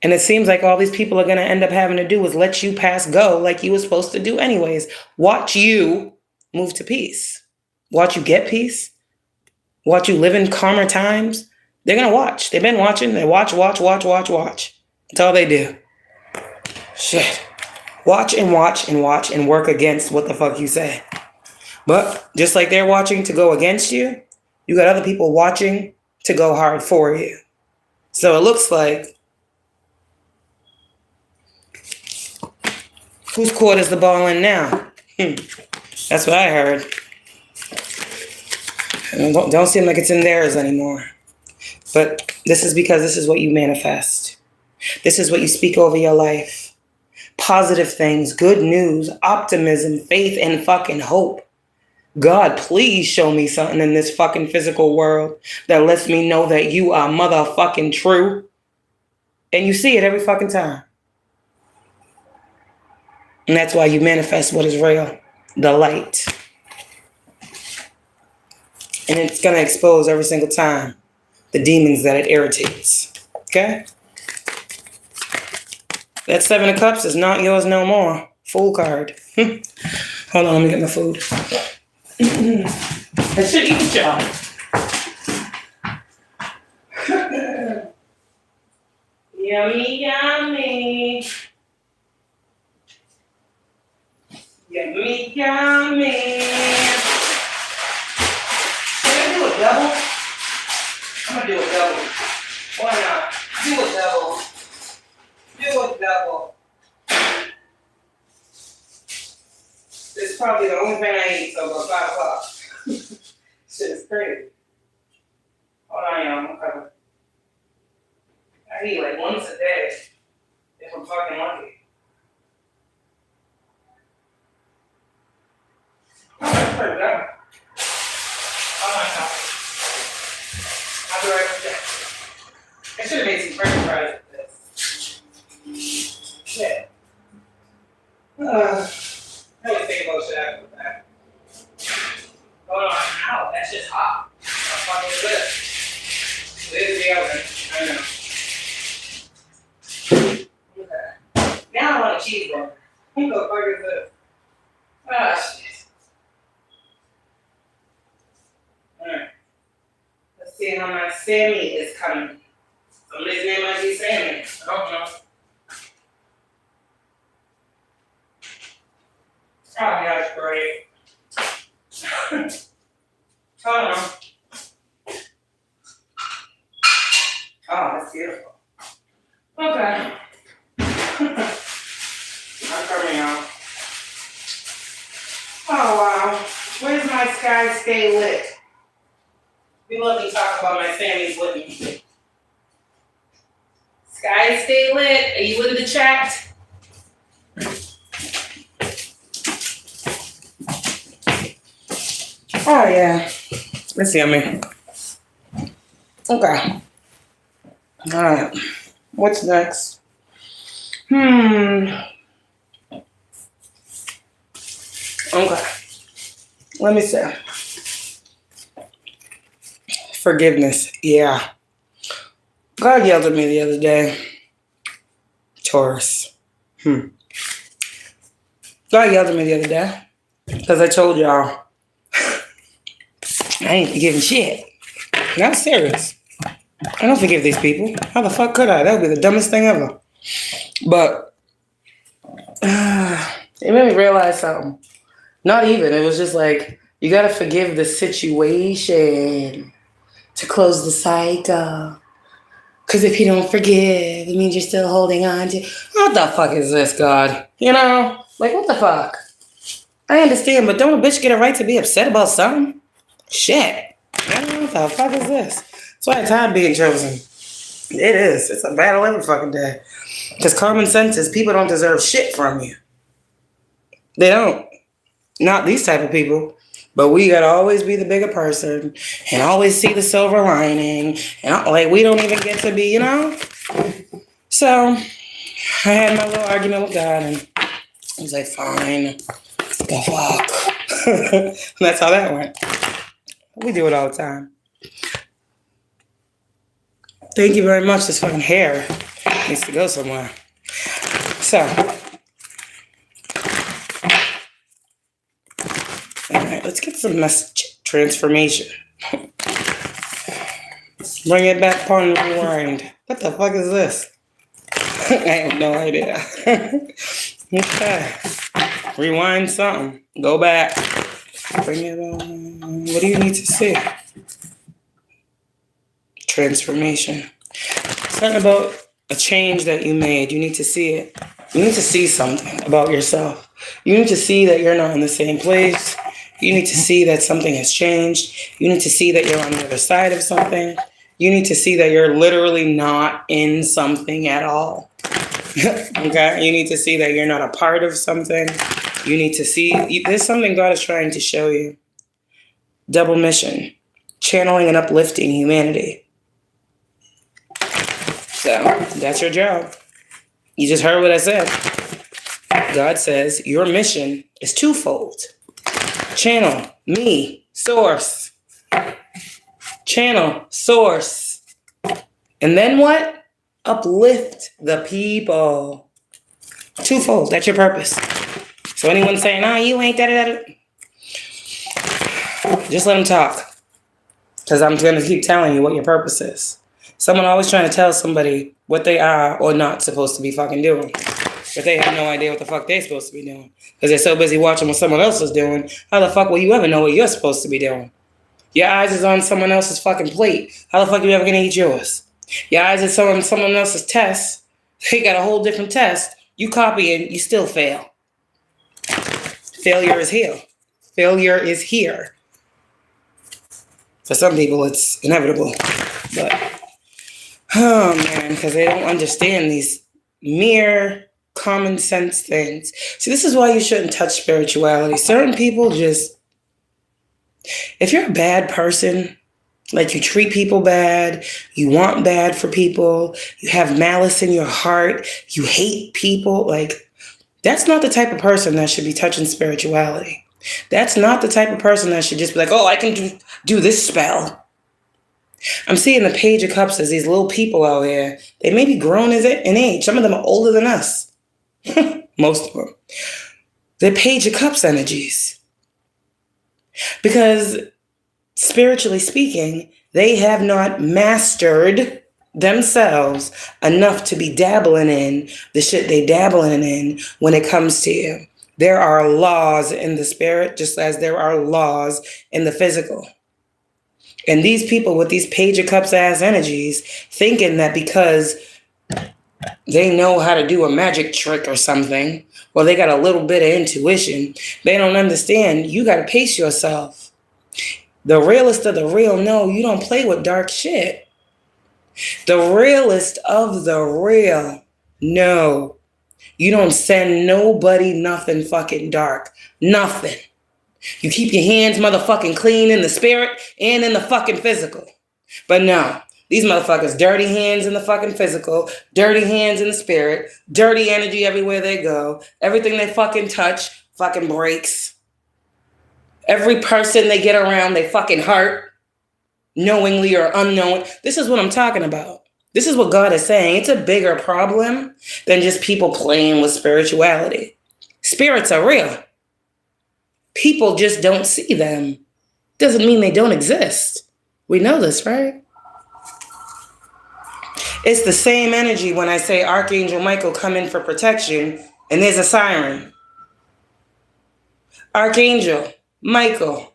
And it seems like all these people are going to end up having to do is let you pass go like you were supposed to do anyways. Watch you move to peace. Watch you get peace. Watch you live in calmer times. They're going to watch. They've been watching. They watch. That's all they do. Shit. Watch and watch and watch and work against what the fuck you say. But just like they're watching to go against you, you got other people watching to go hard for you. So it looks like, whose court is the ball in now? That's what I heard. Don't seem like it's in theirs anymore. But this is because this is what you manifest. This is what you speak over your life. Positive things, good news, optimism, faith, and fucking hope. God, please show me something in this fucking physical world that lets me know that you are motherfucking true. And you see it every fucking time. And that's why you manifest what is real. The light. And it's going to expose every single time the demons that it irritates. Okay? That 7 of Cups is not yours no more. Fool card. Hold on, let me get my food. I should eat y'all. Yummy, yummy. Yummy, yummy. Can I do a double? I'm gonna do a double. Why not? Do a double. Do a double. This is probably the only thing I eat till about 5 o'clock. Shit is crazy. Hold on, y'all. I'm covered. I eat like once a day if I'm fucking lucky. Oh, that's pretty good. Oh my god. I'll be right back. I should have made some french fries with this. Shit. I always think about shit after the fact. Hold on. Ow, that's just hot. How the fuck is this? It is the oven. I know. Okay. Now I want a cheeseburger. What the fuck is this? Ah, shit. Alright. Let's see how my Sammy is coming. Somebody's name might be Sammy. I don't know. Oh, yeah, that's great. Hold on. Oh, that's beautiful. Okay. I'm coming out. Oh, wow. Where's my sky stay lit? We let me talk about my Sammy's with me. Sky stay lit. Are you in the chat? Oh, yeah. Let's see, I mean. Okay. All right. What's next? Okay. Let me see. Forgiveness. Yeah. God yelled at me the other day. Taurus. God yelled at me the other day. Because I told y'all. I ain't forgiving shit. Not serious. I don't forgive these people. How the fuck could I? That would be the dumbest thing ever. But it made me realize something. Not even. It was just like, you gotta forgive the situation to close the cycle. Because if you don't forgive, it means you're still holding on to... What the fuck is this, God? You know? Like, what the fuck? I understand, but don't a bitch get a right to be upset about something? Shit. I don't know what the fuck is this. That's why it's hard being chosen. It is. It's a battle every fucking day. Because common sense is people don't deserve shit from you. They don't. Not these type of people. But we gotta always be the bigger person and always see the silver lining. And like, we don't even get to be, you know? So, I had my little argument with God and I was like, fine. The fuck. And that's how that went. We do it all the time. Thank you very much. This fucking hair needs to go somewhere. So. Alright, let's get some message transformation. Bring it back upon rewind. What the fuck is this? I have no idea. Okay. Rewind something. Go back. Bring it on. What do you need to see? Transformation. Something about a change that you made. You need to see it. You need to see something about yourself. You need to see that you're not in the same place You need to see that something has changed. You need to see that you're on the other side of something. You need to see that you're literally not in something at all. Okay? You need to see that you're not a part of something. You need to see, there's something God is trying to show you. Double mission. Channeling and uplifting humanity. So, that's your job. You just heard what I said. God says your mission is twofold. Channel, me, source. Channel, source. And then what? Uplift the people. Twofold, that's your purpose. So anyone saying, nah, you ain't that. Just let them talk. Because I'm going to keep telling you what your purpose is. Someone always trying to tell somebody what they are or not supposed to be fucking doing. But they have no idea what the fuck they're supposed to be doing. Because they're so busy watching what someone else is doing. How the fuck will you ever know what you're supposed to be doing? Your eyes is on someone else's fucking plate. How the fuck are you ever going to eat yours? Your eyes is on someone else's test. They got a whole different test. You copy it, you still fail. Failure is here. Failure is here. For some people, it's inevitable. But, oh man, because they don't understand these mere common sense things. See, this is why you shouldn't touch spirituality. Certain people just, if you're a bad person, like you treat people bad, you want bad for people, you have malice in your heart, you hate people, like, that's not the type of person that should be touching spirituality. That's not the type of person that should just be like, oh, I can do this spell. I'm seeing the Page of Cups as these little people out here. They may be grown in age. Some of them are older than us. Most of them. They're Page of Cups energies. Because spiritually speaking, they have not mastered themselves enough to be dabbling in the shit they dabbling in when it comes to you. There are laws in the spirit, just as there are laws in the physical. And these people with these Page of Cups ass energies thinking that because they know how to do a magic trick or something, or they got a little bit of intuition, they don't understand. You got to pace yourself. The realest of the real know you don't play with dark shit. The realest of the real know you don't send nobody nothing fucking dark. Nothing. You keep your hands motherfucking clean in the spirit and in the fucking physical. But no, these motherfuckers, dirty hands in the fucking physical, dirty hands in the spirit, dirty energy everywhere they go. Everything they fucking touch fucking breaks. Every person they get around, they fucking hurt, knowingly or unknowing. This is what I'm talking about. This is what God is saying. It's a bigger problem than just people playing with spirituality. Spirits are real. People just don't see them. Doesn't mean they don't exist. We know this, right? It's the same energy when I say Archangel Michael come in for protection and there's a siren. Archangel Michael,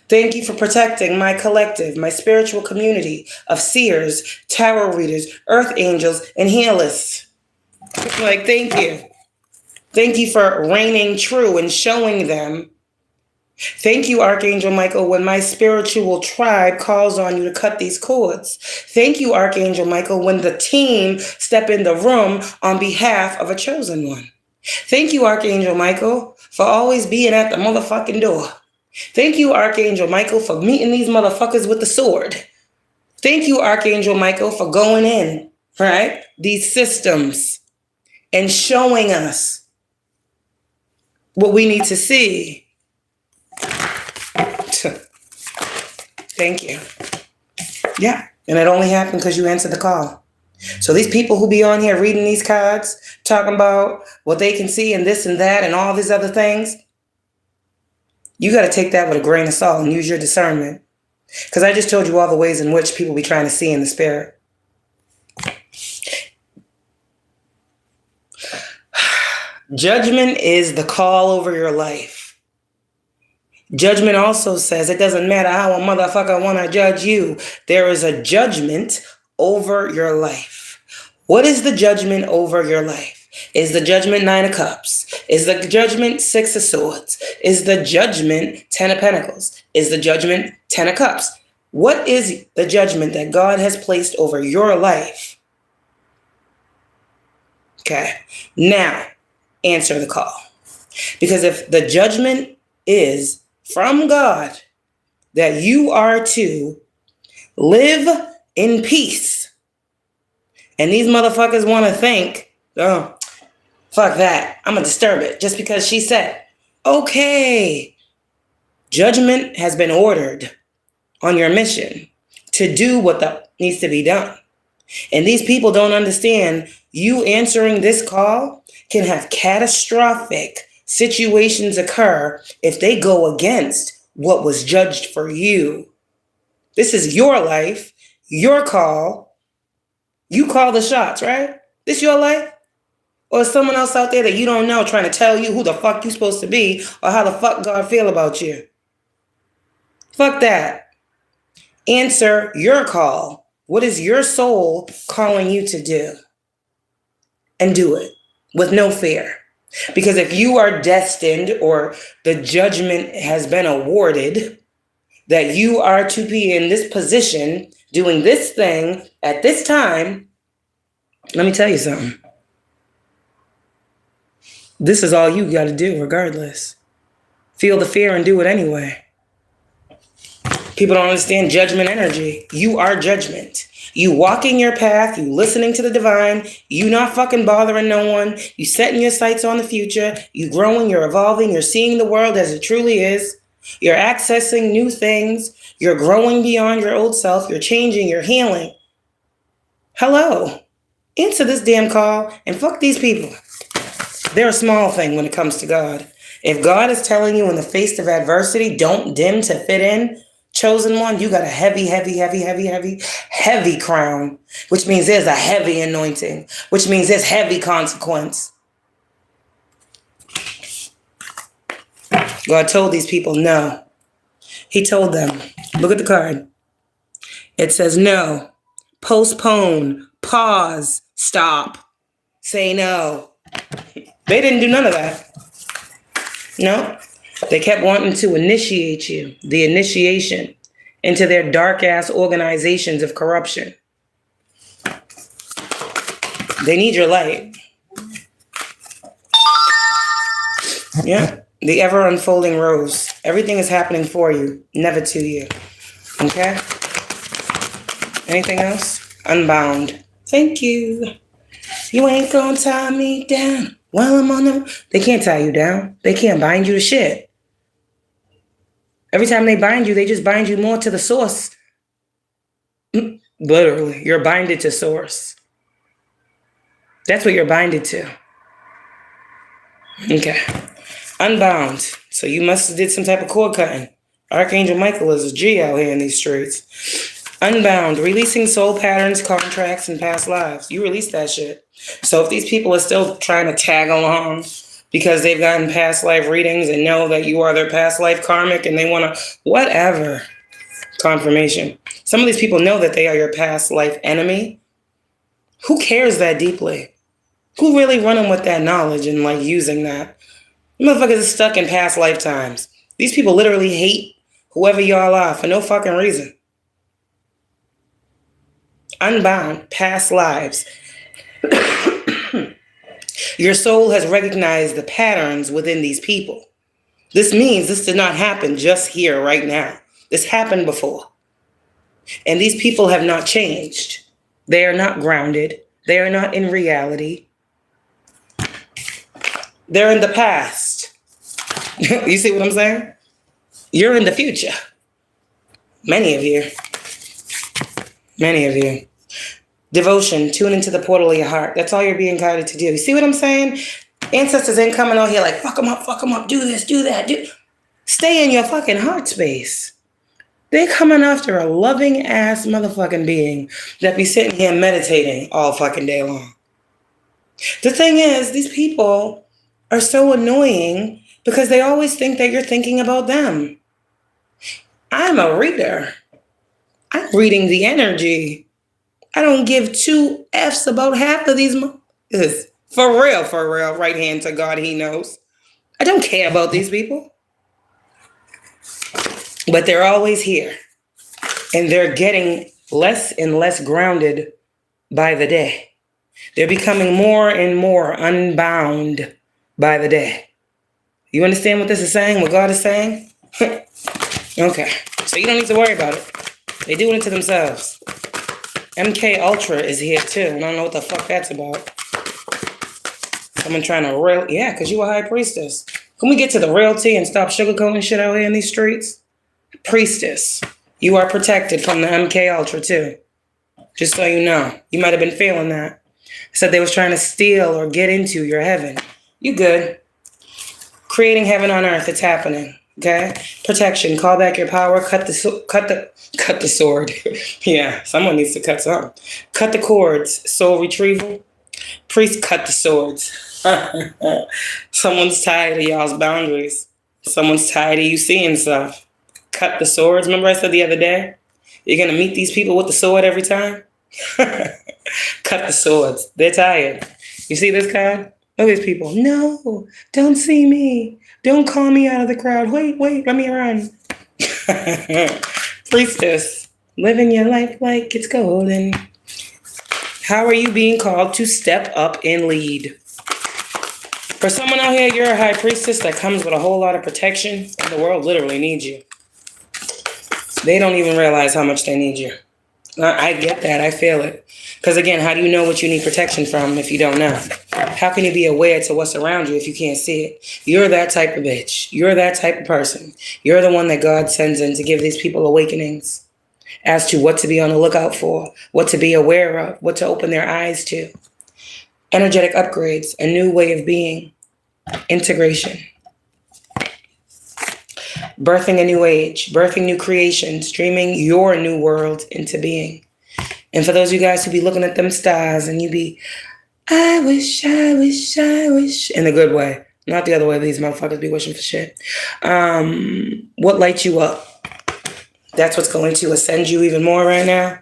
thank you for protecting my collective, my spiritual community of seers, tarot readers, earth angels, and healers. Like, thank you. Thank you for reigning true and showing them. Thank you, Archangel Michael, when my spiritual tribe calls on you to cut these cords. Thank you, Archangel Michael, when the team step in the room on behalf of a chosen one. Thank you, Archangel Michael, for always being at the motherfucking door. Thank you, Archangel Michael, for meeting these motherfuckers with the sword. Thank you, Archangel Michael, for going in, right? These systems and showing us what we need to see. Thank you. Yeah, and it only happened because you answered the call. So these people who be on here reading these cards, talking about what they can see and this and that and all these other things, you got to take that with a grain of salt and use your discernment. Because I just told you all the ways in which people be trying to see in the spirit. Judgment is the call over your life. Judgment also says it doesn't matter how a motherfucker want to judge you. There is a judgment over your life. What is the judgment over your life? Is the judgment 9 of Cups? Is the judgment 6 of Swords? Is the judgment 10 of Pentacles? Is the judgment 10 of Cups? What is the judgment that God has placed over your life? Okay, now answer the call. Because if the judgment is from God that you are to live in peace, and these motherfuckers want to think, oh, fuck that, I'm going to disturb it just because she said, okay, judgment has been ordered on your mission to do what needs to be done. And these people don't understand you answering this call can have catastrophic situations occur if they go against what was judged for you. This is your life, your call. You call the shots, right? This your life? Or is someone else out there that you don't know trying to tell you who the fuck you supposed to be or how the fuck God feel about you? Fuck that. Answer your call. What is your soul calling you to do? And do it with no fear. Because if you are destined or the judgment has been awarded that you are to be in this position doing this thing at this time, let me tell you something. This is all you got to do regardless. Feel the fear and do it anyway. People don't understand judgment energy. You are judgment. You walking your path, you listening to the divine, you not fucking bothering no one, you setting your sights on the future, you growing, you're evolving, you're seeing the world as it truly is, you're accessing new things, you're growing beyond your old self, you're changing, you're healing. Hello. Answer this damn call and fuck these people. They're a small thing when it comes to God. If God is telling you in the face of adversity, don't dim to fit in, chosen one, you got a heavy, heavy, heavy, heavy, heavy, heavy crown, which means there's a heavy anointing, which means there's heavy consequence. God told these people no. He told them, look at the card. It says no, postpone, pause, stop, say no. They didn't do none of that. No. They kept wanting to initiate you, the initiation, into their dark-ass organizations of corruption. They need your light. Yeah, the ever-unfolding rose. Everything is happening for you, never to you. Okay? Anything else? Unbound. Thank you. You ain't gonna tie me down while I'm on them. They can't tie you down. They can't bind you to shit. Every time they bind you, they just bind you more to the source. Literally, you're binded to source. That's what you're binded to. Okay. Unbound. So you must have did some type of cord cutting. Archangel Michael is a G out here in these streets. Unbound. Releasing soul patterns, contracts, and past lives. You release that shit. So if these people are still trying to tag along because they've gotten past life readings and know that you are their past life karmic and they want to, whatever, confirmation. Some of these people know that they are your past life enemy. Who cares that deeply? Who really running with that knowledge and like using that? You motherfuckers are stuck in past lifetimes. These people literally hate whoever y'all are for no fucking reason. Unbound, past lives. Your soul has recognized the patterns within these people. This means this did not happen just here right now. This happened before. And these people have not changed. They are not grounded. They are not in reality. They're in the past. You see what I'm saying? You're in the future. Many of you. Many of you. Devotion, tune into the portal of your heart. That's all you're being guided to do. You see what I'm saying? Ancestors ain't coming out here like, fuck them up, do this, do that, do. Stay in your fucking heart space. They're coming after a loving ass motherfucking being that be sitting here meditating all fucking day long. The thing is, these people are so annoying because they always think that you're thinking about them. I'm a reader. I'm reading the energy. I don't give two F's about half of these. For real, right hand to God, he knows. I don't care about these people. But they're always here. And they're getting less and less grounded by the day. They're becoming more and more unbound by the day. You understand what this is saying? What God is saying? Okay. So you don't need to worry about it. They do it to themselves. MK Ultra is here too. I don't know what the fuck that's about. Someone trying to yeah, because you a high priestess. Can we get to the real tea and stop sugarcoating shit out here in these streets? Priestess, you are protected from the MK Ultra too. Just so you know. You might have been feeling that. Said they was trying to steal or get into your heaven. You good. Creating heaven on earth, it's happening. Okay? Protection, call back your power, cut the sword. Yeah, someone needs to cut some. Cut the cords, soul retrieval. Priest, cut the swords. Someone's tired of y'all's boundaries. Someone's tired of you seeing stuff. Cut the swords. Remember I said the other day? You're going to meet these people with the sword every time? Cut the swords. They're tired. You see this kind? Look at these people. No, don't see me. Don't call me out of the crowd. Wait, let me run. Priestess, living your life like it's golden. How are you being called to step up and lead? For someone out here, you're a high priestess that comes with a whole lot of protection, and the world literally needs you. They don't even realize how much they need you. I get that. I feel it. Because again, how do you know what you need protection from if you don't know? How can you be aware to what's around you if you can't see it? You're that type of bitch. You're that type of person. You're the one that God sends in to give these people awakenings as to what to be on the lookout for, what to be aware of, what to open their eyes to. Energetic upgrades, a new way of being, integration. Birthing a new age, birthing new creations, dreaming your new world into being. And for those of you guys who be looking at them stars and you be, I wish, in a good way. Not the other way these motherfuckers be wishing for shit. What lights you up? That's what's going to ascend you even more right now.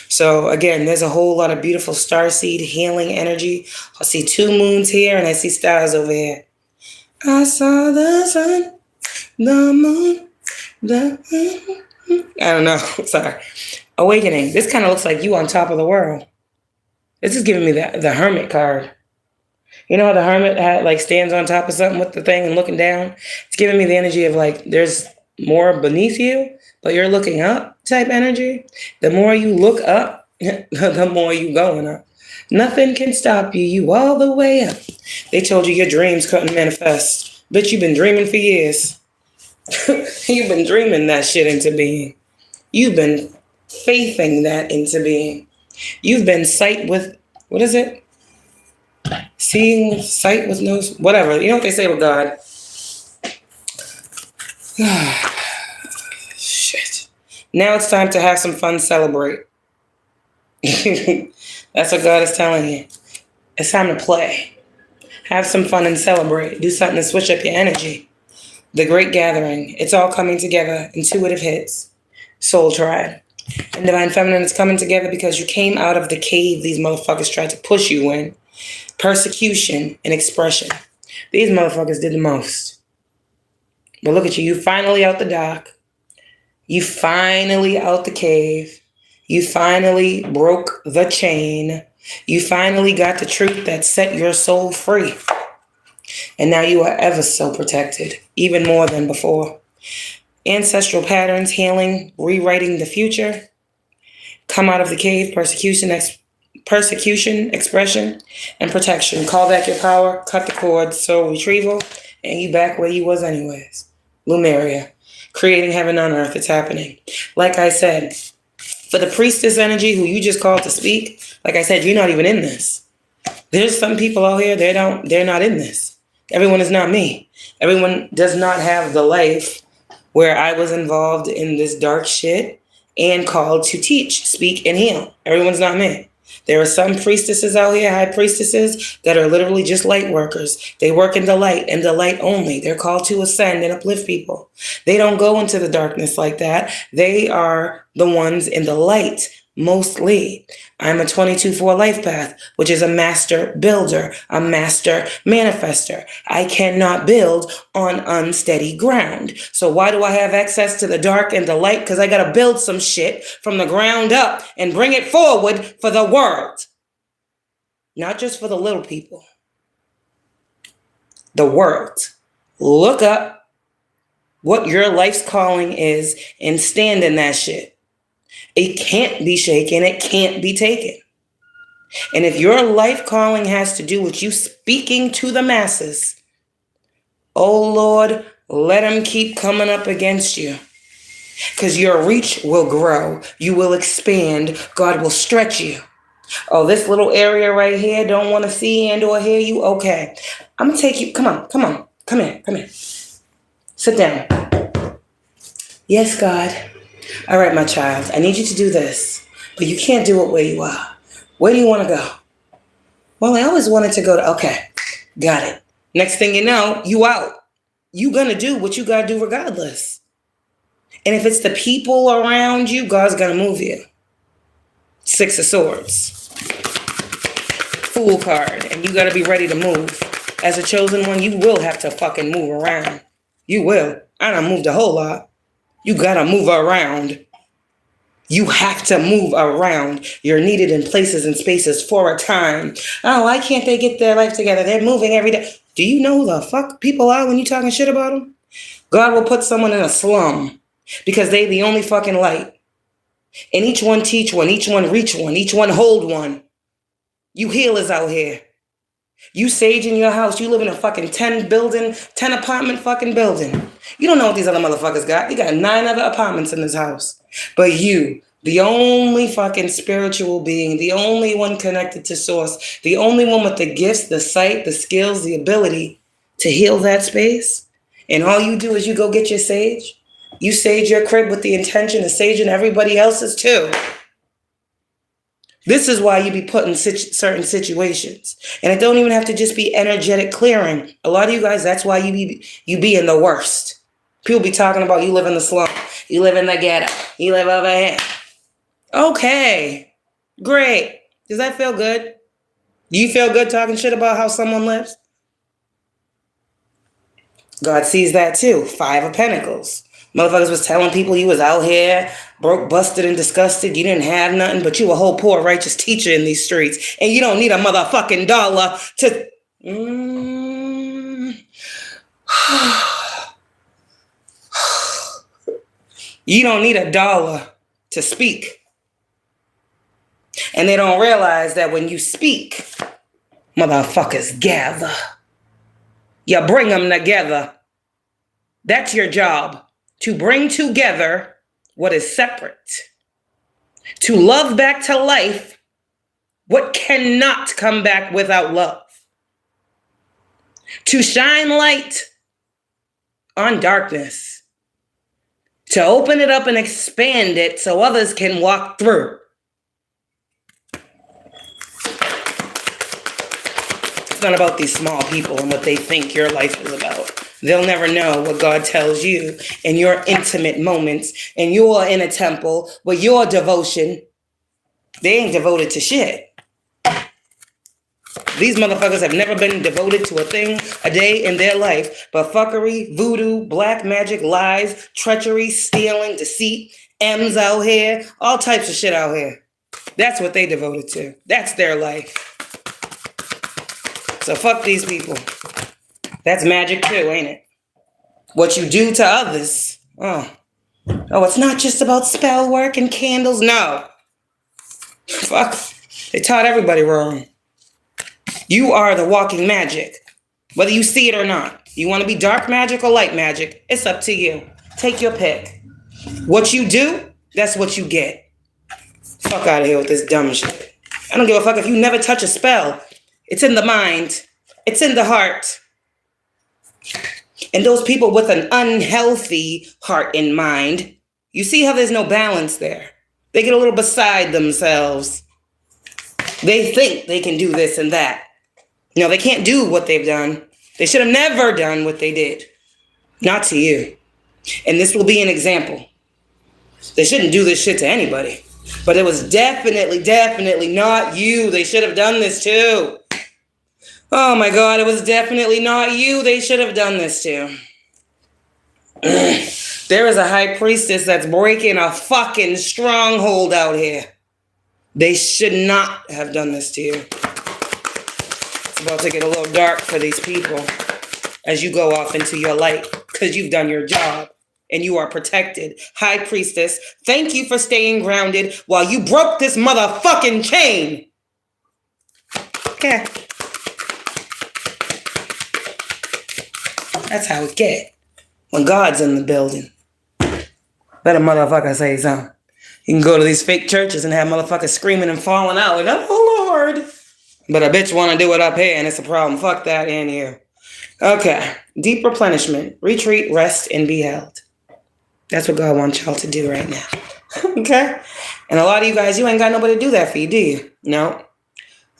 So again, there's a whole lot of beautiful starseed healing energy. I see 2 moons here and I see stars over here. I saw the sun, the moon, I don't know. Sorry. Awakening. This kind of looks like you on top of the world. This is giving me the hermit card. You know how the hermit stands on top of something with the thing and looking down? It's giving me the energy of like there's more beneath you, but you're looking up type energy. The more you look up, the more you going up. Nothing can stop you. You all the way up. They told you your dreams couldn't manifest. Bitch, you've been dreaming for years. You've been dreaming that shit into being. You've been faithing that into being. You've been sight with, what is it? Seeing sight with no, whatever. You know what they say with God? Shit. Now it's time to have some fun, celebrate. That's what God is telling you. It's time to play. Have some fun and celebrate. Do something to switch up your energy. The Great Gathering. It's all coming together. Intuitive hits. Soul Tribe. And Divine Feminine is coming together because you came out of the cave these motherfuckers tried to push you in. Persecution and expression. These motherfuckers did the most. But look at you. You finally out the dock. You finally out the cave. You finally broke the chain. You finally got the truth that set your soul free. And now you are ever so protected, even more than before. Ancestral patterns, healing, rewriting the future. Come out of the cave, persecution, expression, and protection. Call back your power, cut the cord, soul retrieval, and you back where you was anyways. Lumeria. Creating heaven on earth, it's happening. Like I said, for the priestess energy who you just called to speak, like I said, you're not even in this. There's some people out here, they're not in this. Everyone is not me. Everyone does not have the life where I was involved in this dark shit and called to teach, speak, and heal. Everyone's not me. There are some priestesses out here, high priestesses, that are literally just light workers. They work in the light and the light only. They're called to ascend and uplift people. They don't go into the darkness like that. They are the ones in the light Mostly. I'm a 22-4 life path, which is a master builder, a master manifester. I cannot build on unsteady ground. So why do I have access to the dark and the light? Because I got to build some shit from the ground up and bring it forward for the world. Not just for the little people. The world. Look up what your life's calling is and stand in that shit. It can't be shaken. It can't be taken. And if your life calling has to do with you speaking to the masses, oh Lord, let them keep coming up against you. Because your reach will grow. You will expand. God will stretch you. Oh, this little area right here, don't want to see and or hear you? Okay. I'm going to take you. Come on. Come here. Sit down. Yes, God. All right, my child, I need you to do this, but you can't do it where you are. Where do you want to go? Well, I always wanted to go to, okay, got it. Next thing you know, you out. You going to do what you got to do regardless. And if it's the people around you, God's going to move you. 6 of Swords. Fool card, and you got to be ready to move. As a chosen one, you will have to fucking move around. You will. I done moved a whole lot. You gotta move around. You have to move around. You're needed in places and spaces for a time. Oh, why can't they get their life together? They're moving every day. Do you know who the fuck people are when you talking shit about them? God will put someone in a slum because they the only fucking light. And each one teach one, each one reach one, each one hold one. You healers out here. You sage in your house, you live in a fucking 10 apartment fucking building. You don't know what these other motherfuckers got. They got 9 other apartments in this house. But you, the only fucking spiritual being, the only one connected to source, the only one with the gifts, the sight, the skills, the ability to heal that space. And all you do is you go get your sage. You sage your crib with the intention of saging everybody else's too. This is why you be put in certain situations. And it don't even have to just be energetic clearing. A lot of you guys, that's why you be in the worst. People be talking about you live in the slum. You live in the ghetto. You live over here. Okay. Great. Does that feel good? Do you feel good talking shit about how someone lives? God sees that too. 5 of Pentacles. Motherfuckers was telling people you was out here, broke, busted, and disgusted. You didn't have nothing, but you a whole poor, righteous teacher in these streets. And you don't need a motherfucking dollar to... You don't need a dollar to speak. And they don't realize that when you speak, motherfuckers gather. You bring them together. That's your job. To bring together what is separate. To love back to life what cannot come back without love. To shine light on darkness. To open it up and expand it so others can walk through. It's not about these small people and what they think your life is about. They'll never know what God tells you in your intimate moments. And you're in a temple with your devotion. They ain't devoted to shit. These motherfuckers have never been devoted to a thing a day in their life but fuckery, voodoo, black magic, lies, treachery, stealing, deceit, M's out here, all types of shit out here. That's what they devoted to. That's their life. So fuck these people. That's magic too, ain't it? What you do to others. Oh, it's not just about spell work and candles. No. Fuck. They taught everybody wrong. You are the walking magic. Whether you see it or not. You want to be dark magic or light magic? It's up to you. Take your pick. What you do, that's what you get. Fuck out of here with this dumb shit. I don't give a fuck if you never touch a spell. It's in the mind. It's in the heart. And those people with an unhealthy heart and mind, you see how there's no balance there. They get a little beside themselves. They think they can do this and that. No, they can't do what they've done. They should have never done what they did. Not to you. And this will be an example. They shouldn't do this shit to anybody. But it was definitely not you. They should have done this too. Oh my God, it was definitely not you. They should have done this too. There is a high priestess that's breaking a fucking stronghold out here. They should not have done this to you. It's about to get a little dark for these people as you go off into your light because you've done your job and you are protected. High priestess, thank you for staying grounded while you broke this motherfucking chain. Yeah. That's how it get when God's in the building. Let a motherfucker say something. You can go to these fake churches and have motherfuckers screaming and falling out like, oh Lord. But a bitch want to do it up here and it's a problem. Fuck that in here. Okay. Deep replenishment. Retreat, rest, and be held. That's what God wants y'all to do right now. Okay? And a lot of you guys, you ain't got nobody to do that for you, do you? No.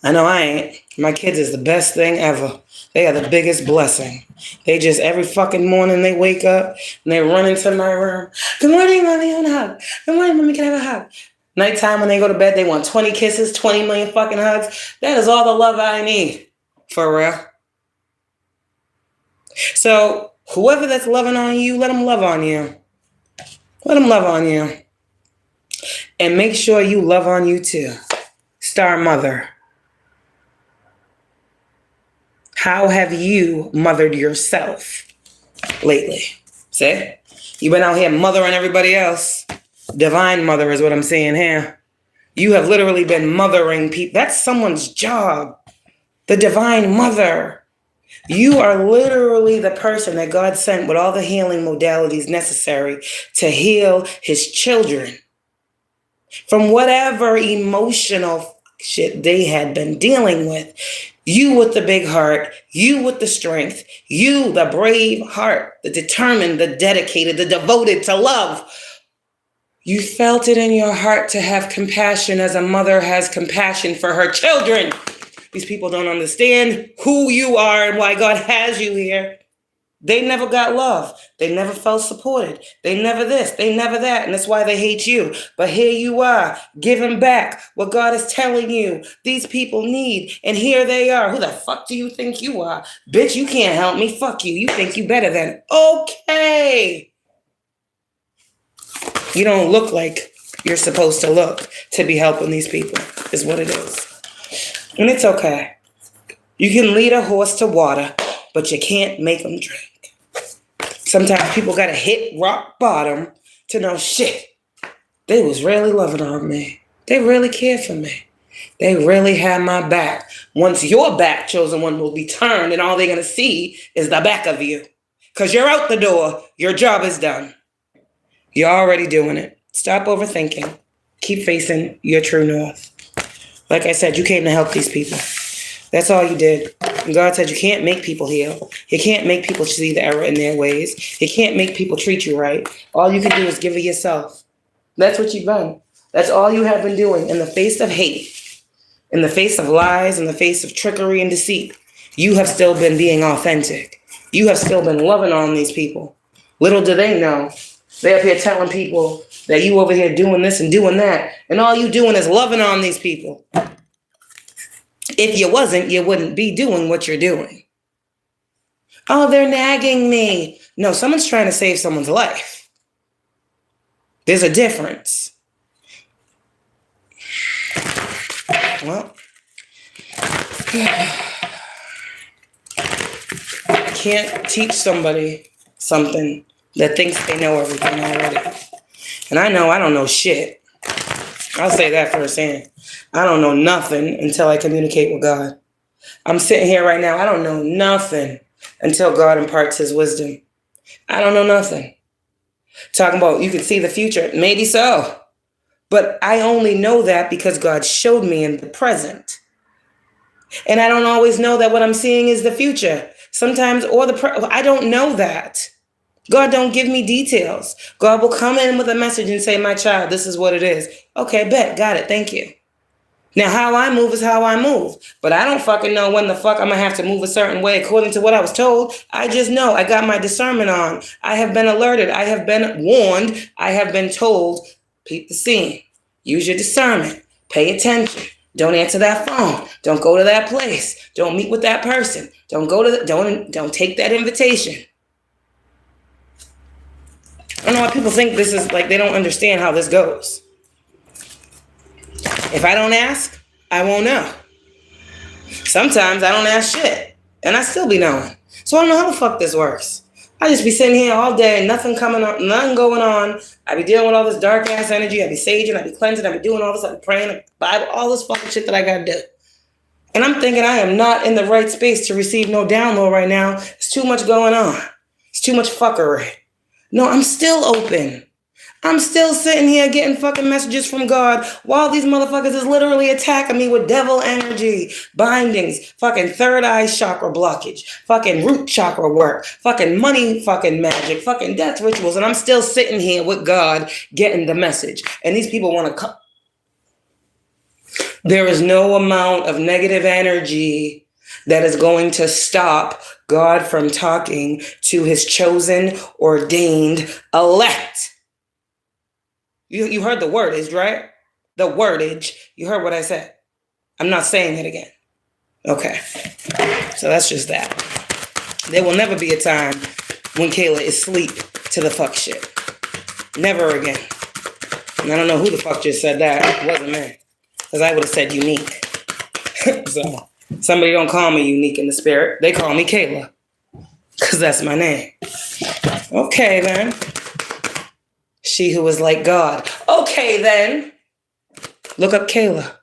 I know I ain't. My kids is the best thing ever. They are the biggest blessing. They just, every fucking morning they wake up and they run into my room. Good morning, mommy, I want a hug. Good morning, mommy, can I have a hug? Nighttime when they go to bed, they want 20 kisses, 20 million fucking hugs. That is all the love I need. For real. So whoever that's loving on you, let them love on you. Let them love on you. And make sure you love on you too. Star Mother. How have you mothered yourself lately? See? You've been out here mothering everybody else. Divine mother is what I'm saying here. You have literally been mothering people. That's someone's job. The divine mother. You are literally the person that God sent with all the healing modalities necessary to heal his children from whatever emotional shit they had been dealing with. You with the big heart, you with the strength, you the brave heart, the determined, the dedicated, the devoted to love. You felt it in your heart to have compassion as a mother has compassion for her children. These people don't understand who you are and why God has you here. They never got love. They never felt supported. They never this, they never that. And that's why they hate you. But here you are, giving back what God is telling you these people need. And here they are. Who the fuck do you think you are? Bitch, you can't help me. Fuck you. You think you better than. Okay. You don't look like you're supposed to look to be helping these people, is what it is. And it's okay. You can lead a horse to water, but you can't make them drink. Sometimes people got to hit rock bottom to know shit. They was really loving on me. They really cared for me. They really had my back. Once your back, chosen one, will be turned and all they're going to see is the back of you. Because you're out the door. Your job is done. You're already doing it. Stop overthinking. Keep facing your true north. Like I said, you came to help these people. That's all you did. And God said you can't make people heal. You can't make people see the error in their ways. You can't make people treat you right. All you can do is give it yourself. That's what you've done. That's all you have been doing in the face of hate, in the face of lies, in the face of trickery and deceit. You have still been being authentic. You have still been loving on these people. Little do they know. They're up here telling people that you over here doing this and doing that. And all you doing is loving on these people. If you wasn't, you wouldn't be doing what you're doing. Oh, they're nagging me. No, someone's trying to save someone's life. There's a difference. Well, can't teach somebody something that thinks they know everything already. And I know I don't know shit. I'll say that firsthand. I don't know nothing until I communicate with God. I'm sitting here right now. I don't know nothing until God imparts his wisdom. I don't know nothing. Talking about you can see the future. Maybe so. But I only know that because God showed me in the present. And I don't always know that what I'm seeing is the future. Sometimes, I don't know that. God don't give me details. God will come in with a message and say, my child, this is what it is. Okay, bet, got it, thank you. Now, how I move is how I move. But I don't fucking know when the fuck I'm going to have to move a certain way according to what I was told. I just know I got my discernment on. I have been alerted. I have been warned. I have been told, peep the scene. Use your discernment. Pay attention. Don't answer that phone. Don't go to that place. Don't meet with that person. Don't go to don't take that invitation. I don't know why people think this is like they don't understand how this goes. If I don't ask, I won't know. Sometimes I don't ask shit, and I still be knowing. So I don't know how the fuck this works. I just be sitting here all day, nothing coming on, nothing going on. I be dealing with all this dark ass energy. I be saging, I be cleansing, I be doing all this, I be praying, Bible, all this fucking shit that I gotta do. And I'm thinking I am not in the right space to receive no download right now. It's too much going on. It's too much fuckery. No, I'm still open. I'm still sitting here getting fucking messages from God while these motherfuckers is literally attacking me with devil energy, bindings, fucking third eye chakra blockage, fucking root chakra work, fucking money fucking magic, fucking death rituals. And I'm still sitting here with God getting the message. And these people want to come. There is no amount of negative energy that is going to stop God from talking to his chosen, ordained, elect. You heard the wordage, right? The wordage. You heard what I said. I'm not saying it again. Okay. So that's just that. There will never be a time when Kayla is asleep to the fuck shit. Never again. And I don't know who the fuck just said that. It wasn't me. Because I would have said unique. So somebody don't call me unique in the spirit. They call me Kayla. Because that's my name. Okay, then. She who was like God. Okay, then. Look up Kayla.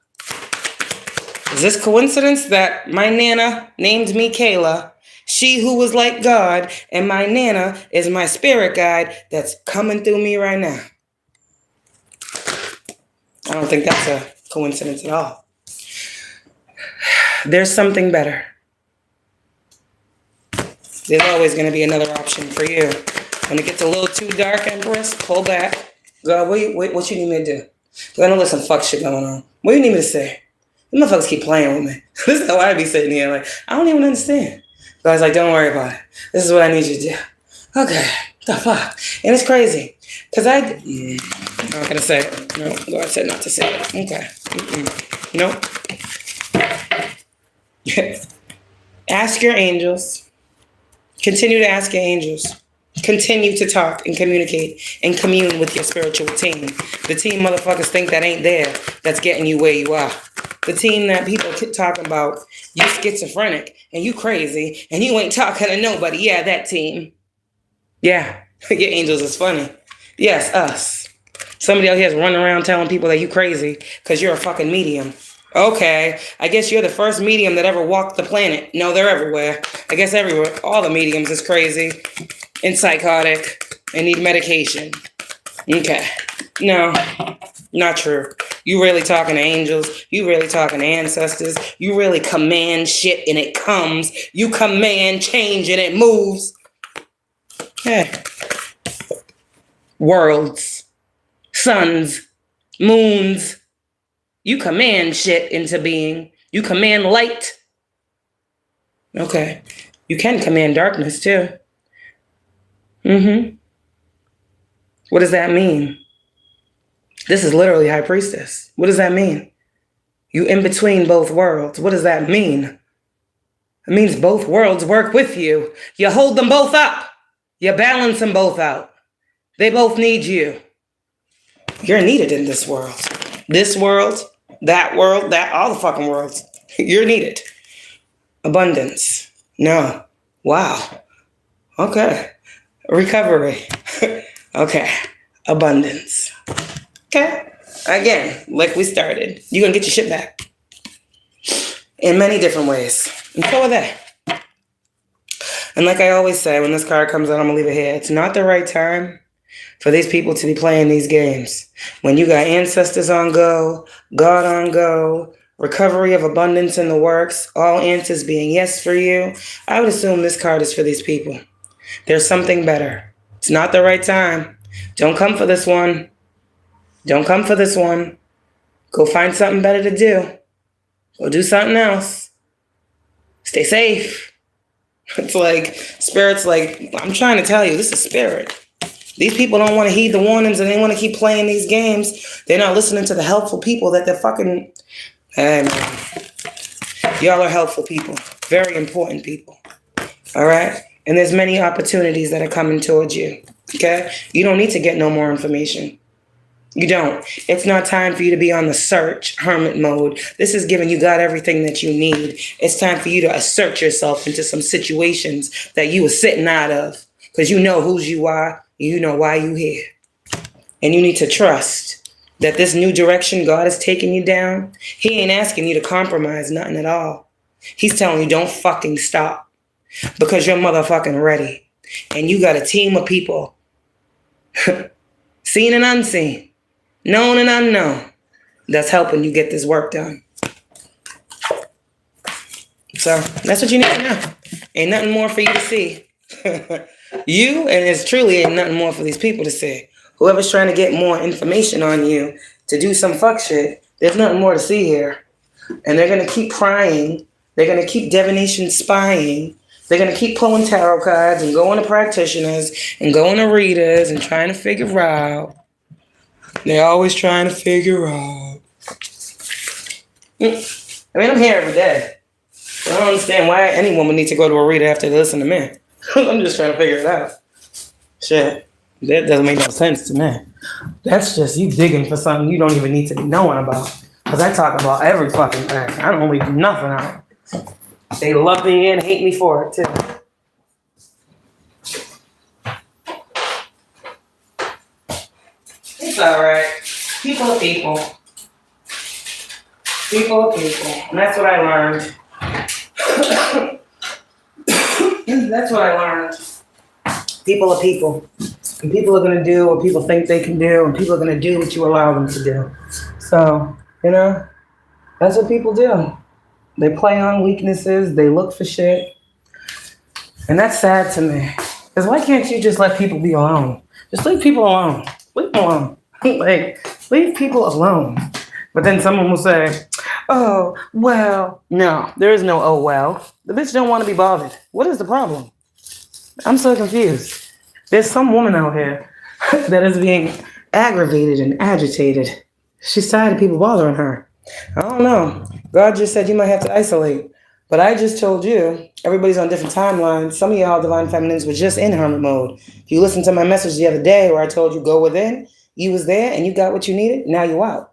Is this coincidence that my Nana named me Kayla? She who was like God, and my Nana is my spirit guide that's coming through me right now. I don't think that's a coincidence at all. There's something better. There's always going to be another option for you. When it gets a little too dark, Empress, pull back. God, what you need me to do? Because I know there's some fuck shit going on. What do you need me to say? Them motherfuckers keep playing with me. This is how I be sitting here like, I don't even understand. God's like, don't worry about it. This is what I need you to do. Okay, the fuck? And it's crazy. Because I'm not going to say it. No, God said not to say it. Okay. Nope. Ask your angels. Continue to ask your angels. Continue to talk and communicate and commune with your spiritual team. The team motherfuckers think that ain't there that's getting you where you are. The team that people keep talking about, you schizophrenic and you crazy and you ain't talking to nobody. Yeah, that team. Yeah, your angels is funny. Yes, us. Somebody out here is running around telling people that you crazy because you're a fucking medium. Okay, I guess you're the first medium that ever walked the planet. No, they're everywhere. I guess everywhere. All the mediums is crazy and psychotic and need medication. Okay. No, not true. You really talking to angels. You really talking to ancestors. You really command shit and it comes. You command change and it moves. Hey. Worlds. Suns. Moons. You command shit into being. You command light. Okay. You can command darkness too. What does that mean? This is literally High Priestess. What does that mean? You in between both worlds. What does that mean? It means both worlds work with you. You hold them both up. You balance them both out. They both need you. You're needed in this world. This world, that, all the fucking worlds. You're needed. Abundance. No. Wow. Okay. Recovery. Okay. Abundance. Okay. Again, like we started, you're going to get your shit back. In many different ways. And so are they. And like I always say, when this card comes out, I'm going to leave it here. It's not the right time for these people to be playing these games. When you got ancestors on go, God on go, recovery of abundance in the works, all answers being yes for you, I would assume this card is for these people. There's something better. It's not the right time. Don't come for this one. Don't come for this one. Go find something better to do. Go do something else. Stay safe. It's like, Spirit's like, I'm trying to tell you, this is Spirit. These people don't want to heed the warnings and they want to keep playing these games. They're not listening to the helpful people that they're fucking... Hey, man. Y'all are helpful people. Very important people. All right? And there's many opportunities that are coming towards you. Okay? You don't need to get no more information. You don't. It's not time for you to be on the search, hermit mode. This is giving you God everything that you need. It's time for you to assert yourself into some situations that you were sitting out of. Because you know whose you are. You know why you here. And you need to trust that this new direction God is taking you down, he ain't asking you to compromise nothing at all. He's telling you don't fucking stop. Because you're motherfucking ready. And you got a team of people. Seen and unseen. Known and unknown. That's helping you get this work done. So that's what you need to know. Ain't nothing more for you to see. You, and it's truly ain't nothing more for these people to see. Whoever's trying to get more information on you to do some fuck shit, there's nothing more to see here. And they're going to keep prying. They're going to keep divination spying. They're going to keep pulling tarot cards and going to practitioners and going to readers and trying to figure out. They're always trying to figure out. I mean, I'm here every day. I don't understand why any woman needs to go to a reader after they listen to me. I'm just trying to figure it out. Shit. That doesn't make no sense to me. That's just you digging for something you don't even need to be knowing about. Because I talk about every fucking thing. I don't leave nothing out. They love me and hate me for it, too. It's alright. People are people. People are people. And that's what I learned. That's what I learned. People are people. And people are going to do what people think they can do. And people are going to do what you allow them to do. So, you know, that's what people do. They play on weaknesses. They look for shit. And that's sad to me. Because why can't you just let people be alone? Just leave people alone. Leave them alone. Like, leave people alone. But then someone will say, oh, well. No, there is no oh, well. The bitch don't want to be bothered. What is the problem? I'm so confused. There's some woman out here that is being aggravated and agitated. She's tired of people bothering her. I don't know. God just said you might have to isolate. But I just told you, everybody's on different timelines. Some of y'all divine feminines were just in hermit mode. If you listened to my message the other day where I told you go within, you was there and you got what you needed, now you out.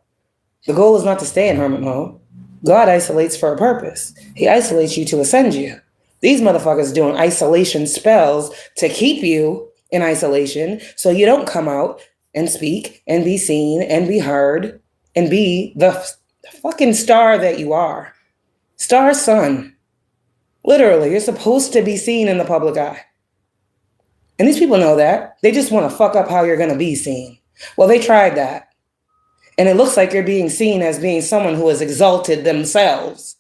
The goal is not to stay in hermit mode. God isolates for a purpose. He isolates you to ascend you. These motherfuckers doing isolation spells to keep you in isolation so you don't come out and speak and be seen and be heard and be the fucking star that you are. Star sun. Literally, you're supposed to be seen in the public eye. And these people know that. They just want to fuck up how you're going to be seen. Well, they tried that. And it looks like you're being seen as being someone who has exalted themselves.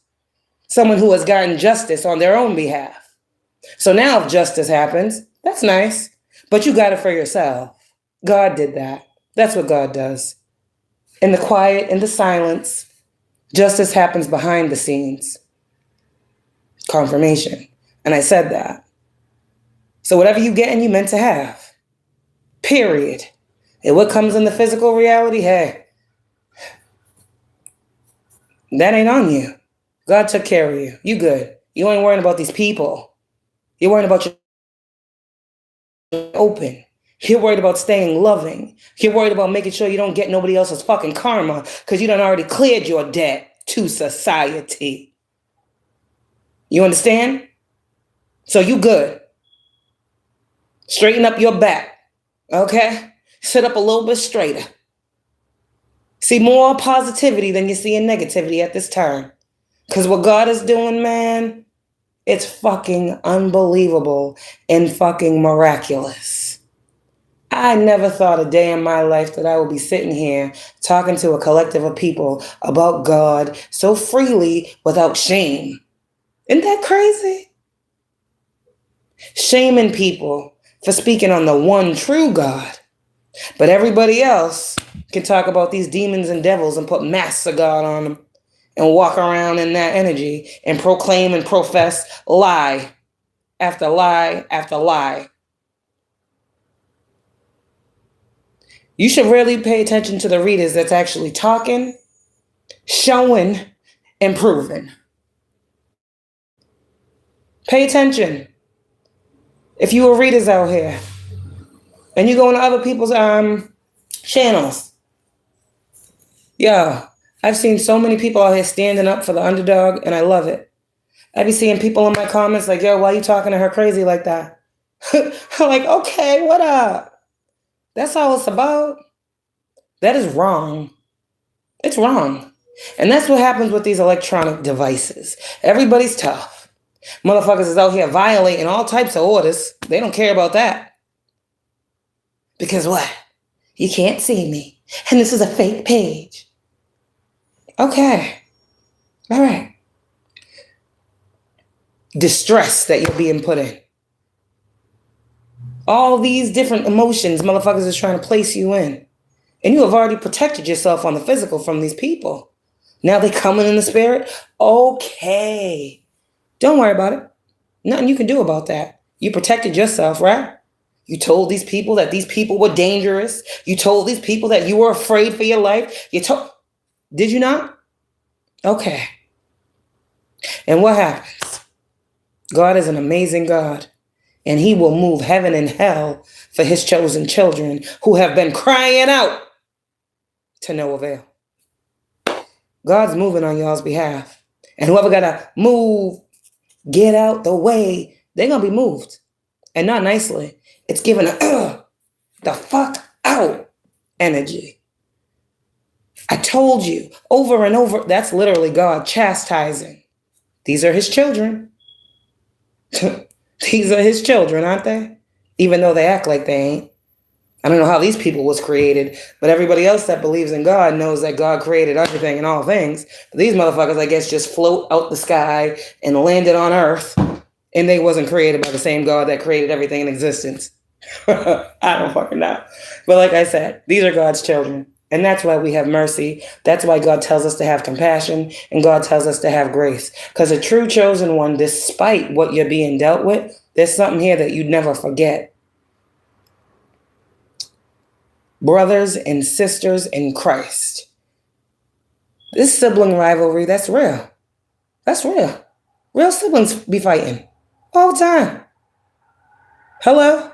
Someone who has gotten justice on their own behalf. So now if justice happens, that's nice. But you got it for yourself. God did that. That's what God does. In the quiet, in the silence, justice happens behind the scenes. Confirmation. And I said that. So whatever you get and you meant to have. Period. And what comes in the physical reality, hey, that ain't on you. God took care of you. You good. You ain't worrying about these people. You're worrying about your open. You're worried about staying loving. You're worried about making sure you don't get nobody else's fucking karma because you done already cleared your debt to society. You understand? So you good. Straighten up your back. Okay? Sit up a little bit straighter. See more positivity than you see in negativity at this time. Because what God is doing, man, it's fucking unbelievable and fucking miraculous. I never thought a day in my life that I would be sitting here talking to a collective of people about God so freely without shame. Isn't that crazy? Shaming people for speaking on the one true God. But everybody else can talk about these demons and devils and put masks of God on them and walk around in that energy and proclaim and profess lie after lie after lie. You should really pay attention to the readers that's actually talking, showing, and proving. Pay attention. If you are readers out here and you go into other people's channels, yeah, I've seen so many people out here standing up for the underdog, and I love it. I be seeing people in my comments like, yo, why are you talking to her crazy like that? I'm like, okay, what up? That's all it's about. That is wrong. It's wrong. And that's what happens with these electronic devices. Everybody's tough. Motherfuckers is out here violating all types of orders. They don't care about that. Because what? You can't see me. And this is a fake page. Okay. All right. Distress that you're being put in. All these different emotions motherfuckers is trying to place you in. And you have already protected yourself on the physical from these people. Now they coming in the spirit? Okay. Don't worry about it. Nothing you can do about that. You protected yourself, right? You told these people that these people were dangerous. You told these people that you were afraid for your life. Did you not? Okay. And what happens? God is an amazing God. And he will move heaven and hell for his chosen children who have been crying out to no avail. God's moving on y'all's behalf. And whoever gotta move, get out the way, they're gonna be moved. And not nicely. It's giving a the fuck out energy. I told you over and over, that's literally God chastising. These are his children. These are his children, aren't they? Even though they act like they ain't. I don't know how these people was created, but everybody else that believes in God knows that God created everything and all things. But these motherfuckers, I guess, just float out the sky and landed on earth, and they wasn't created by the same God that created everything in existence. I don't fucking know. But like I said, these are God's children. And that's why we have mercy. That's why God tells us to have compassion, and God tells us to have grace. Because a true chosen one, despite what you're being dealt with, there's something here that you'd never forget. Brothers and sisters in Christ. This sibling rivalry, that's real. That's real. Real siblings be fighting all the time. Hello?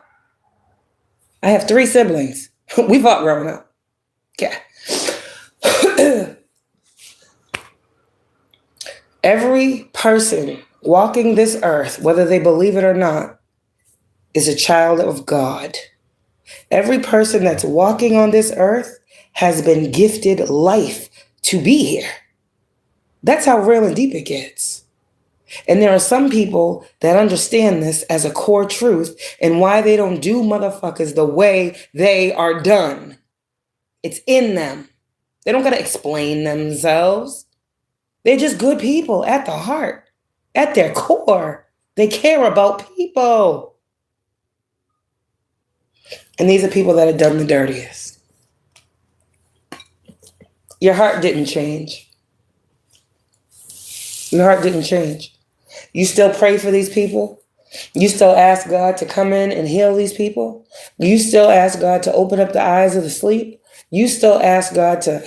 I have 3 siblings. We fought growing up. Yeah. Every person walking this earth, whether they believe it or not, is a child of God. Every person that's walking on this earth has been gifted life to be here. That's how real and deep it gets. And there are some people that understand this as a core truth and why they don't do motherfuckers the way they are done. It's in them. They don't got to explain themselves. They're just good people at the heart, at their core. They care about people. And these are people that have done the dirtiest. Your heart didn't change. Your heart didn't change. You still pray for these people. You still ask God to come in and heal these people. You still ask God to open up the eyes of the sleep. You still ask God to,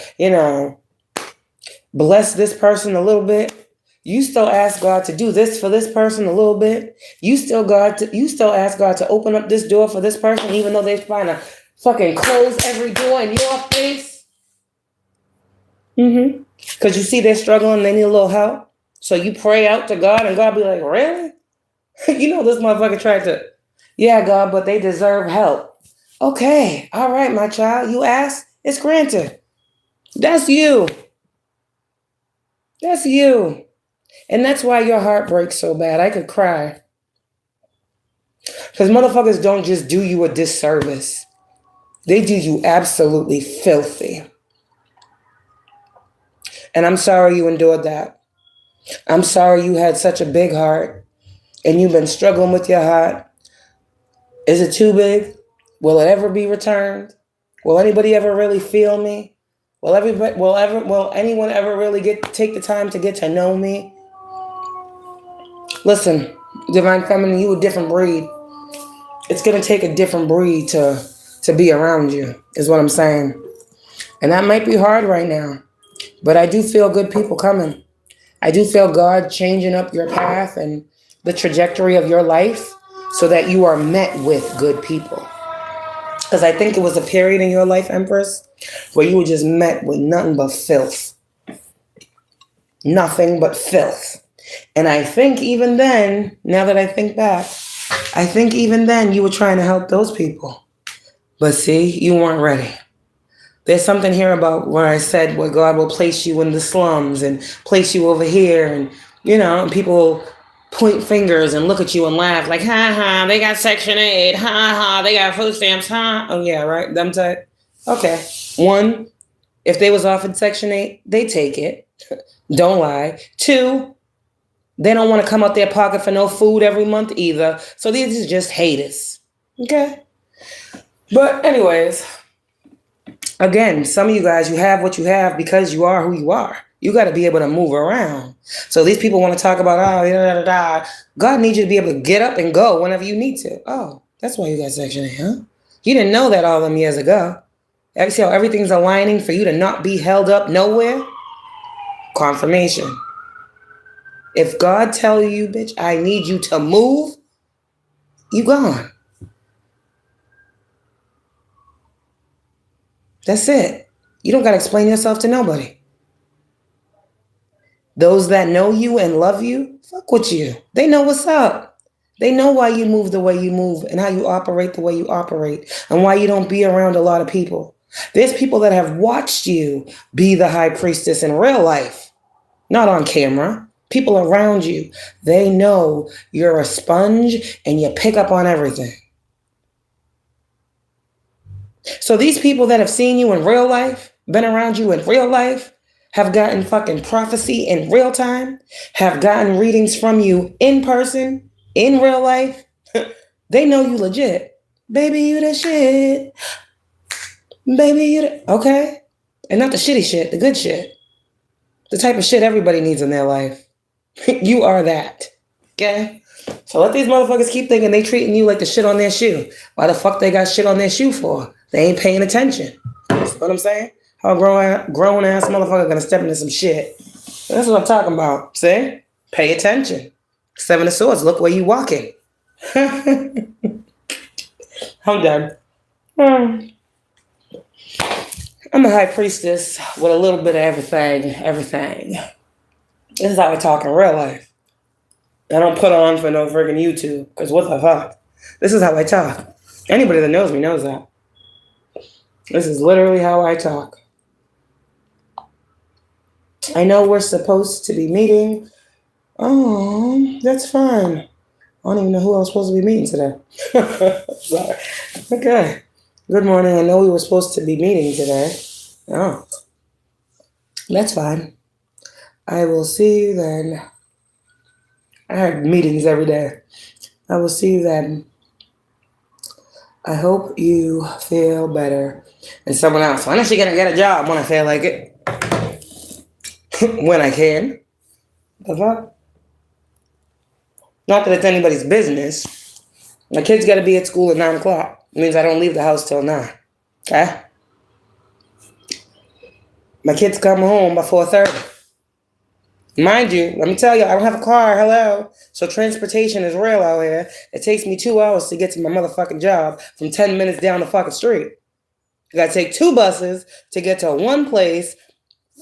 bless this person a little bit. You still ask God to do this for this person a little bit. You still ask God to open up this door for this person, even though they're trying to fucking close every door in your face. Because you see they're struggling and they need a little help. So you pray out to God and God be like, really? This motherfucker tried to, yeah, God, but they deserve help. Okay. All right, my child. You asked, it's granted. That's you. That's you. And that's why your heart breaks so bad. I could cry. Because motherfuckers don't just do you a disservice. They do you absolutely filthy. And I'm sorry you endured that. I'm sorry you had such a big heart and you've been struggling with your heart. Is it too big? Will it ever be returned? Will anybody ever really feel me? Will anyone ever really take the time to get to know me? Listen, Divine Feminine, you a different breed. It's going to take a different breed to to be around you, is what I'm saying. And that might be hard right now, but I do feel good people coming. I do feel God changing up your path and the trajectory of your life so that you are met with good people. Because I think it was a period in your life, Empress, where you were just met with nothing but filth. Nothing but filth. And I think even then, now that I think back, I think even then you were trying to help those people. But see, you weren't ready. There's something here about where I said where God will place you in the slums and place you over here, and and people point fingers and look at you and laugh like, ha ha, they got Section 8, ha ha, they got food stamps, ha. Oh yeah, right, them type. Okay. One, if they was offered Section 8, they take it. Don't lie. Two, they don't want to come out their pocket for no food every month either. So these is just haters. Okay? But anyways, again, some of you guys, you have what you have because you are who you are. You got to be able to move around. So these people want to talk about, God needs you to be able to get up and go whenever you need to. Oh, that's why you got Section 8, huh? You didn't know that all them years ago. See how everything's aligning for you to not be held up nowhere? Confirmation. If God tell you, bitch, I need you to move, you gone. That's it. You don't got to explain yourself to nobody. Those that know you and love you, fuck with you. They know what's up. They know why you move the way you move and how you operate the way you operate and why you don't be around a lot of people. There's people that have watched you be the high priestess in real life, not on camera. People around you, they know you're a sponge and you pick up on everything. So these people that have seen you in real life, been around you in real life, have gotten fucking prophecy in real time, have gotten readings from you in person, in real life, they know you legit. Baby, you the shit. Baby, you the... Okay. And not the shitty shit, the good shit. The type of shit everybody needs in their life. You are that. Okay? So let these motherfuckers keep thinking they treating you like the shit on their shoe. Why the fuck they got shit on their shoe for? They ain't paying attention. You know what I'm saying? How a grown ass motherfucker gonna step into some shit? That's what I'm talking about. See? Pay attention. 7 of Swords, look where you walking. I'm done. I'm a high priestess with a little bit of everything. This is how I talk in real life. I don't put on for no friggin' YouTube, because what the fuck? This is how I talk. Anybody that knows me knows that. This is literally how I talk. I know we're supposed to be meeting. Oh, that's fine. I don't even know who I was supposed to be meeting today. Sorry. Okay. Good morning. I know we were supposed to be meeting today. Oh. That's fine. I will see you then. I have meetings every day. I will see you then. I hope you feel better than someone else. I'm actually going to get a job when I feel like it. When I can. The fuck? Not that it's anybody's business. My kid's got to be at school at 9 o'clock. It means I don't leave the house till 9. Okay? My kids come home by 4:30. Mind you, let me tell you, I don't have a car, hello. So transportation is real out here. It takes me 2 hours to get to my motherfucking job from 10 minutes down the fucking street. I gotta take 2 buses to get to one place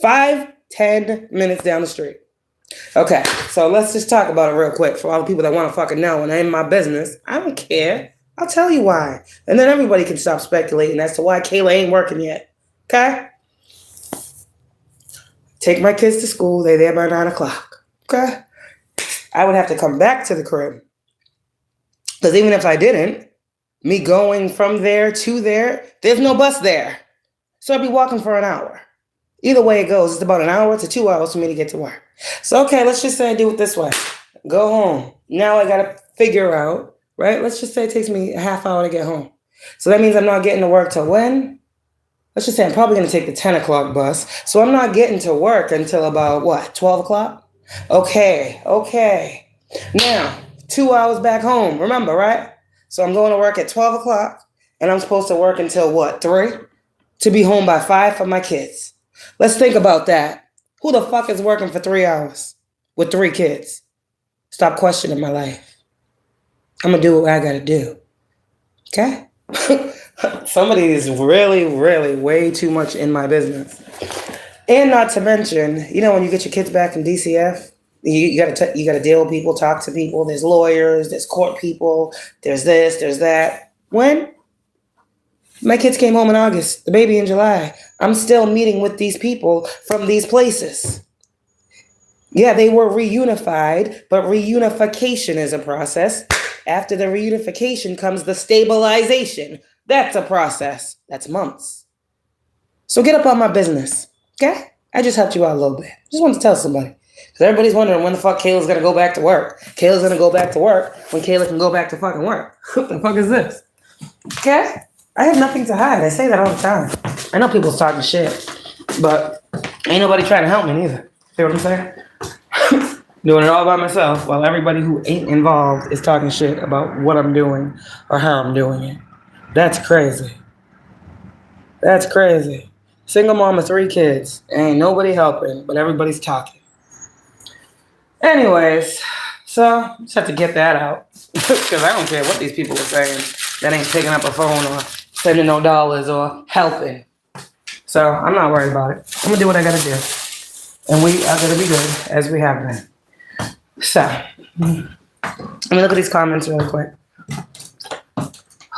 5-10 minutes down the street. Okay, so let's just talk about it real quick for all the people that want to fucking know and ain't my business. I don't care. I'll tell you why. And then everybody can stop speculating as to why Kayla ain't working yet. Okay? Take my kids to school. They're there by 9 o'clock. Okay? I would have to come back to the crib. Because even if I didn't, me going from there to there, there's no bus there. So I'd be walking for an hour. Either way it goes, it's about an hour to 2 hours for me to get to work. So, okay, let's just say I do it this way. Go home. Now I got to figure out, right? Let's just say it takes me a half hour to get home. So that means I'm not getting to work till when? Let's just say I'm probably going to take the 10 o'clock bus. So I'm not getting to work until about, 12 o'clock? Okay. Now, 2 hours back home. Remember, right? So I'm going to work at 12 o'clock. And I'm supposed to work until what, 3? To be home by 5 for my kids. Let's think about that. Who the fuck is working for 3 hours with 3 kids? Stop questioning my life. I'm going to do what I got to do. Okay? Somebody is really, really way too much in my business. And not to mention, you know, when you get your kids back in DCF, you gotta deal with people, talk to people. There's lawyers, there's court people, there's this, there's that. When? My kids came home in August, the baby in July. I'm still meeting with these people from these places. Yeah, they were reunified, but reunification is a process. After the reunification comes the stabilization. That's a process. That's months. So get up on my business, okay? I just helped you out a little bit. Just wanted to tell somebody. Because everybody's wondering when the fuck Kayla's going to go back to work. Kayla's going to go back to work when Kayla can go back to fucking work. What the fuck is this? Okay? I have nothing to hide. I say that all the time. I know people's talking shit, but ain't nobody trying to help me neither. See what I'm saying? Doing it all by myself while everybody who ain't involved is talking shit about what I'm doing or how I'm doing it. That's crazy. That's crazy. Single mom of 3 kids. Ain't nobody helping, but everybody's talking. Anyways, so just have to get that out. Because I don't care what these people are saying that ain't picking up a phone or sending no dollars or helping. So I'm not worried about it. I'm going to do what I got to do. And we are going to be good as we have been. So, let me look at these comments really quick.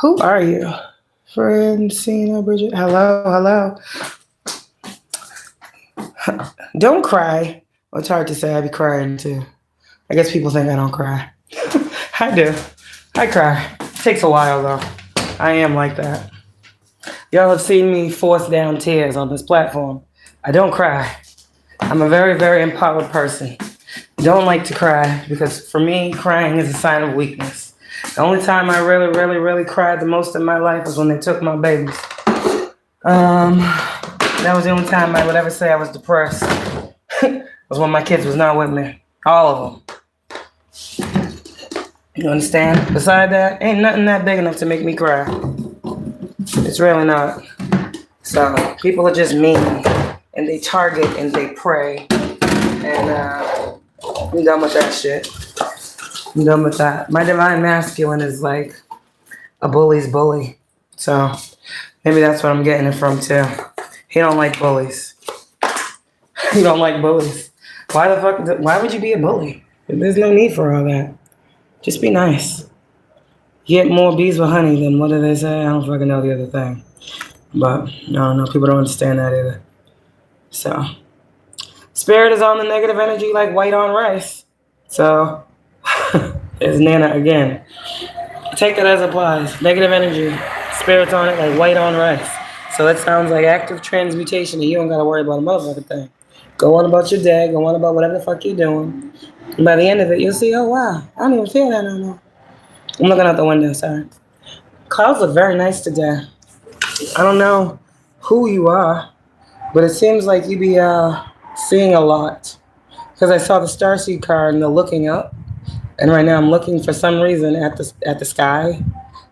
Who are you? Francina Bridget. Hello. Don't cry. Well, it's hard to say. I be crying too. I guess people think I don't cry. I do. I cry. It takes a while though. I am like that. Y'all have seen me force down tears on this platform. I don't cry. I'm a very, very empowered person. Don't like to cry because for me, crying is a sign of weakness. The only time I really, really, really cried the most in my life was when they took my babies. That was the only time I would ever say I was depressed. Was when my kids was not with me. All of them. You understand? Beside that, ain't nothing that big enough to make me cry. It's really not. So people are just mean, and they target and they prey, and I'm done with that shit. I'm done with that. My divine masculine is like a bully's bully. So maybe that's what I'm getting it from too. He don't like bullies. He don't like bullies. Why would you be a bully? There's no need for all that. Just be nice. Get more bees with honey than what do they say? I don't fucking know the other thing. But I don't know. People don't understand that either. So spirit is on the negative energy like white on rice. So it's Nana again. Take it as applies. Negative energy. Spirit's on it like white on rice. So that sounds like active transmutation and you don't gotta worry about a motherfucking thing. Go on about your day. Go on about whatever the fuck you're doing. And by the end of it, you'll see, oh wow, I don't even feel that no more. I'm looking out the window, sorry. Clouds look very nice today. I don't know who you are, but it seems like you be seeing a lot. Because I saw the Starseed card and the looking up. And right now I'm looking for some reason at the sky.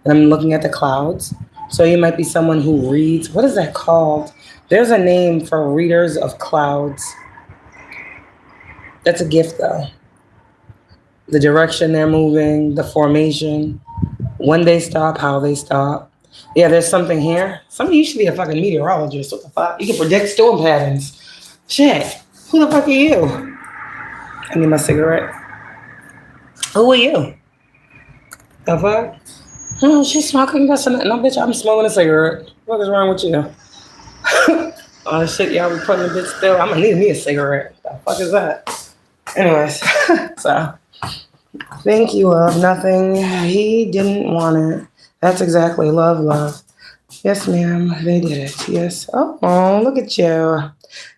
And I'm looking at the clouds. So you might be someone who reads. What is that called? There's a name for readers of clouds. That's a gift though. The direction they're moving, the formation, when they stop, how they stop. Yeah, there's something here. You should be a fucking meteorologist. What the fuck? You can predict storm patterns. Shit. Who the fuck are you? I need my cigarette. Who are you? The fuck? Oh, she's smoking this and that. No, bitch, I'm smoking a cigarette. What is wrong with you? Oh, shit, y'all be putting a bitch still. I'm gonna need me a cigarette. The fuck is that? Anyways, so. Thank you, love. Nothing. He didn't want it. That's exactly love. Yes, ma'am. They did it. Yes. Oh, look at you.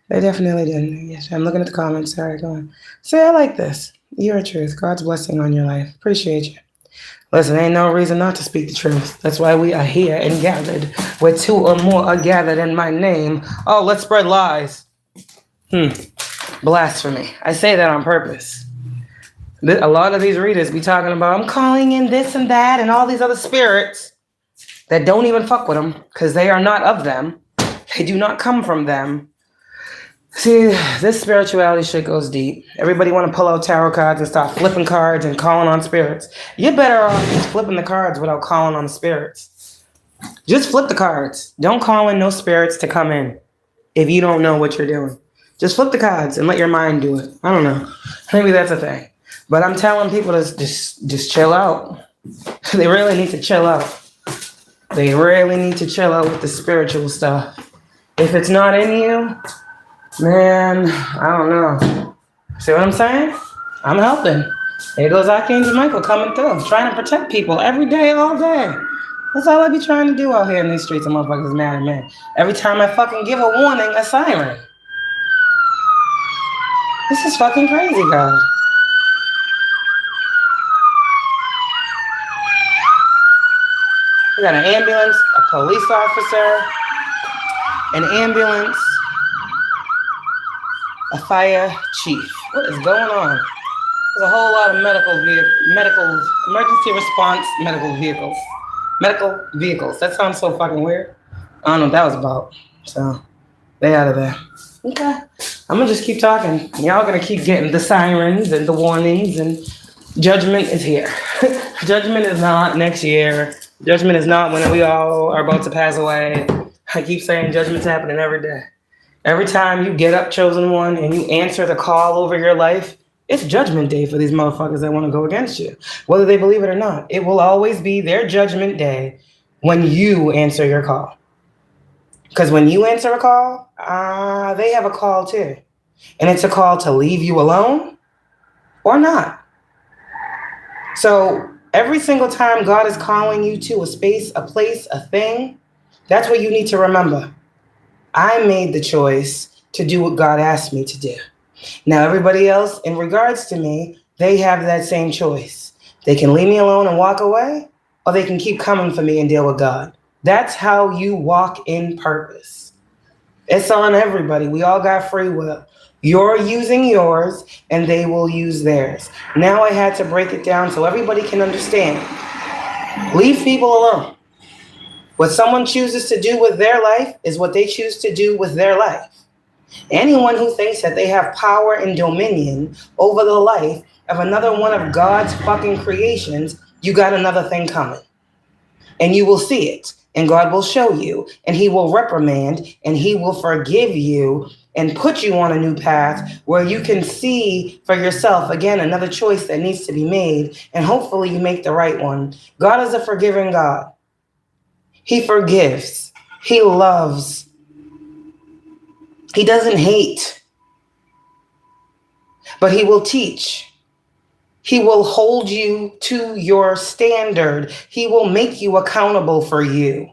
They definitely didn't. Yes, I'm looking at the comments. Sorry, go on. Say, I like this. You're a truth. God's blessing on your life. Appreciate you. Listen, ain't no reason not to speak the truth. That's why we are here and gathered. Where 2 or more are gathered in my name. Oh, let's spread lies. Blasphemy. I say that on purpose. A lot of these readers be talking about, I'm calling in this and that and all these other spirits. that don't even fuck with them because they are not of them. They do not come from them. See, this spirituality shit goes deep. Everybody want to pull out tarot cards and start flipping cards and calling on spirits. You're better off just flipping the cards without calling on the spirits. Just flip the cards. Don't call in no spirits to come in if you don't know what you're doing. Just flip the cards and let your mind do it. I don't know. Maybe that's a thing. But I'm telling people to just chill out. They really need to chill out. They really need to chill out with the spiritual stuff. If it's not in you, man, I don't know. See what I'm saying? I'm helping. There goes Archangel Michael coming through, trying to protect people every day, all day. That's all I be trying to do out here in these streets of motherfuckers mad at me. Every time I fucking give a warning, a siren. This is fucking crazy, God. We got an ambulance, a police officer, an ambulance, a fire chief. What is going on? There's a whole lot of emergency response medical vehicles. That sounds so fucking weird. I don't know what that was about. So, they out of there. Okay. I'm gonna just keep talking. Y'all gonna keep getting the sirens and the warnings, and judgment is here. Judgment is not next year. Judgment is not when we all are about to pass away. I keep saying judgment's happening every day. Every time you get up, chosen one, and you answer the call over your life, it's judgment day for these motherfuckers that want to go against you. Whether they believe it or not, it will always be their judgment day when you answer your call. Because when you answer a call, they have a call too. And it's a call to leave you alone or not. So every single time God is calling you to a space, a place, a thing, that's what you need to remember. I made the choice to do what God asked me to do. Now, everybody else, in regards to me, they have that same choice. They can leave me alone and walk away, or they can keep coming for me and deal with God. That's how you walk in purpose. It's on everybody. We all got free will. You're using yours, and they will use theirs. Now I had to break it down so everybody can understand. Leave people alone. What someone chooses to do with their life is what they choose to do with their life. Anyone who thinks that they have power and dominion over the life of another one of God's fucking creations, you got another thing coming. And you will see it. And God will show you. And he will reprimand. And he will forgive you. And put you on a new path where you can see for yourself, again, another choice that needs to be made. And hopefully you make the right one. God is a forgiving God. He forgives. He loves. He doesn't hate. But he will teach. He will hold you to your standard. He will make you accountable for you.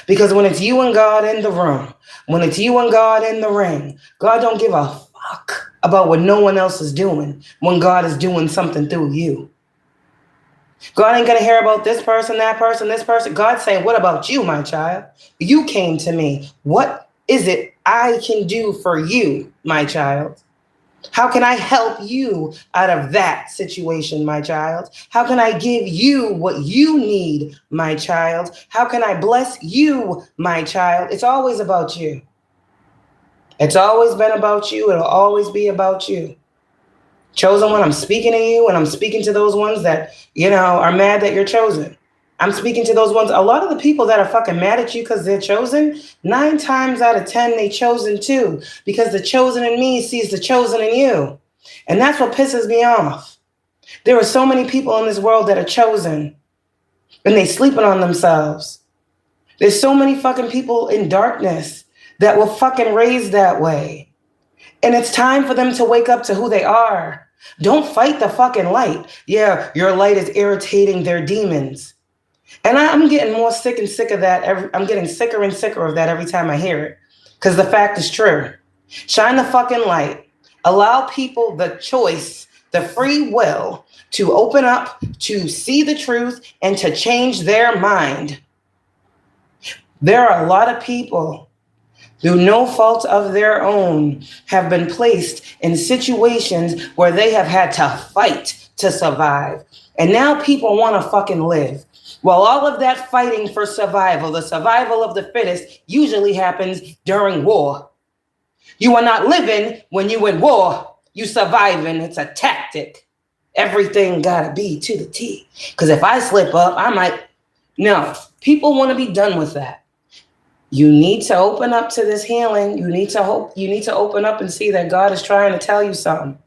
Because when it's you and God in the room, when it's you and God in the ring, God don't give a fuck about what no one else is doing when God is doing something through you. God ain't going to hear about this person, that person, this person. God's saying, what about you, my child? You came to me. What is it I can do for you, my child? How can I help you out of that situation, my child? How can I give you what you need, my child? How can I bless you, my child? It's always about you. It's always been about you. It'll always be about you. Chosen one, I'm speaking to you, and I'm speaking to those ones that, are mad that you're chosen. I'm speaking to those ones. A lot of the people that are fucking mad at you because they're chosen, 9 times out of 10, they chosen too. Because the chosen in me sees the chosen in you. And that's what pisses me off. There are so many people in this world that are chosen. And they sleeping on themselves. There's so many fucking people in darkness that were fucking raised that way. And it's time for them to wake up to who they are. Don't fight the fucking light. Yeah, your light is irritating their demons. And I'm getting more sick and sick of that. I'm getting sicker and sicker of that every time I hear it. Because the fact is true. Shine the fucking light. Allow people the choice, the free will to open up, to see the truth, and to change their mind. There are a lot of people through no fault of their own have been placed in situations where they have had to fight to survive. And now people want to fucking live. While all of that fighting for survival, the survival of the fittest, usually happens during war. You are not living when you in war. You surviving. It's a tactic. Everything gotta be to the T. Because if I slip up, I might. No, people want to be done with that. You need to open up to this healing. You need to hope. You need to open up and see that God is trying to tell you something.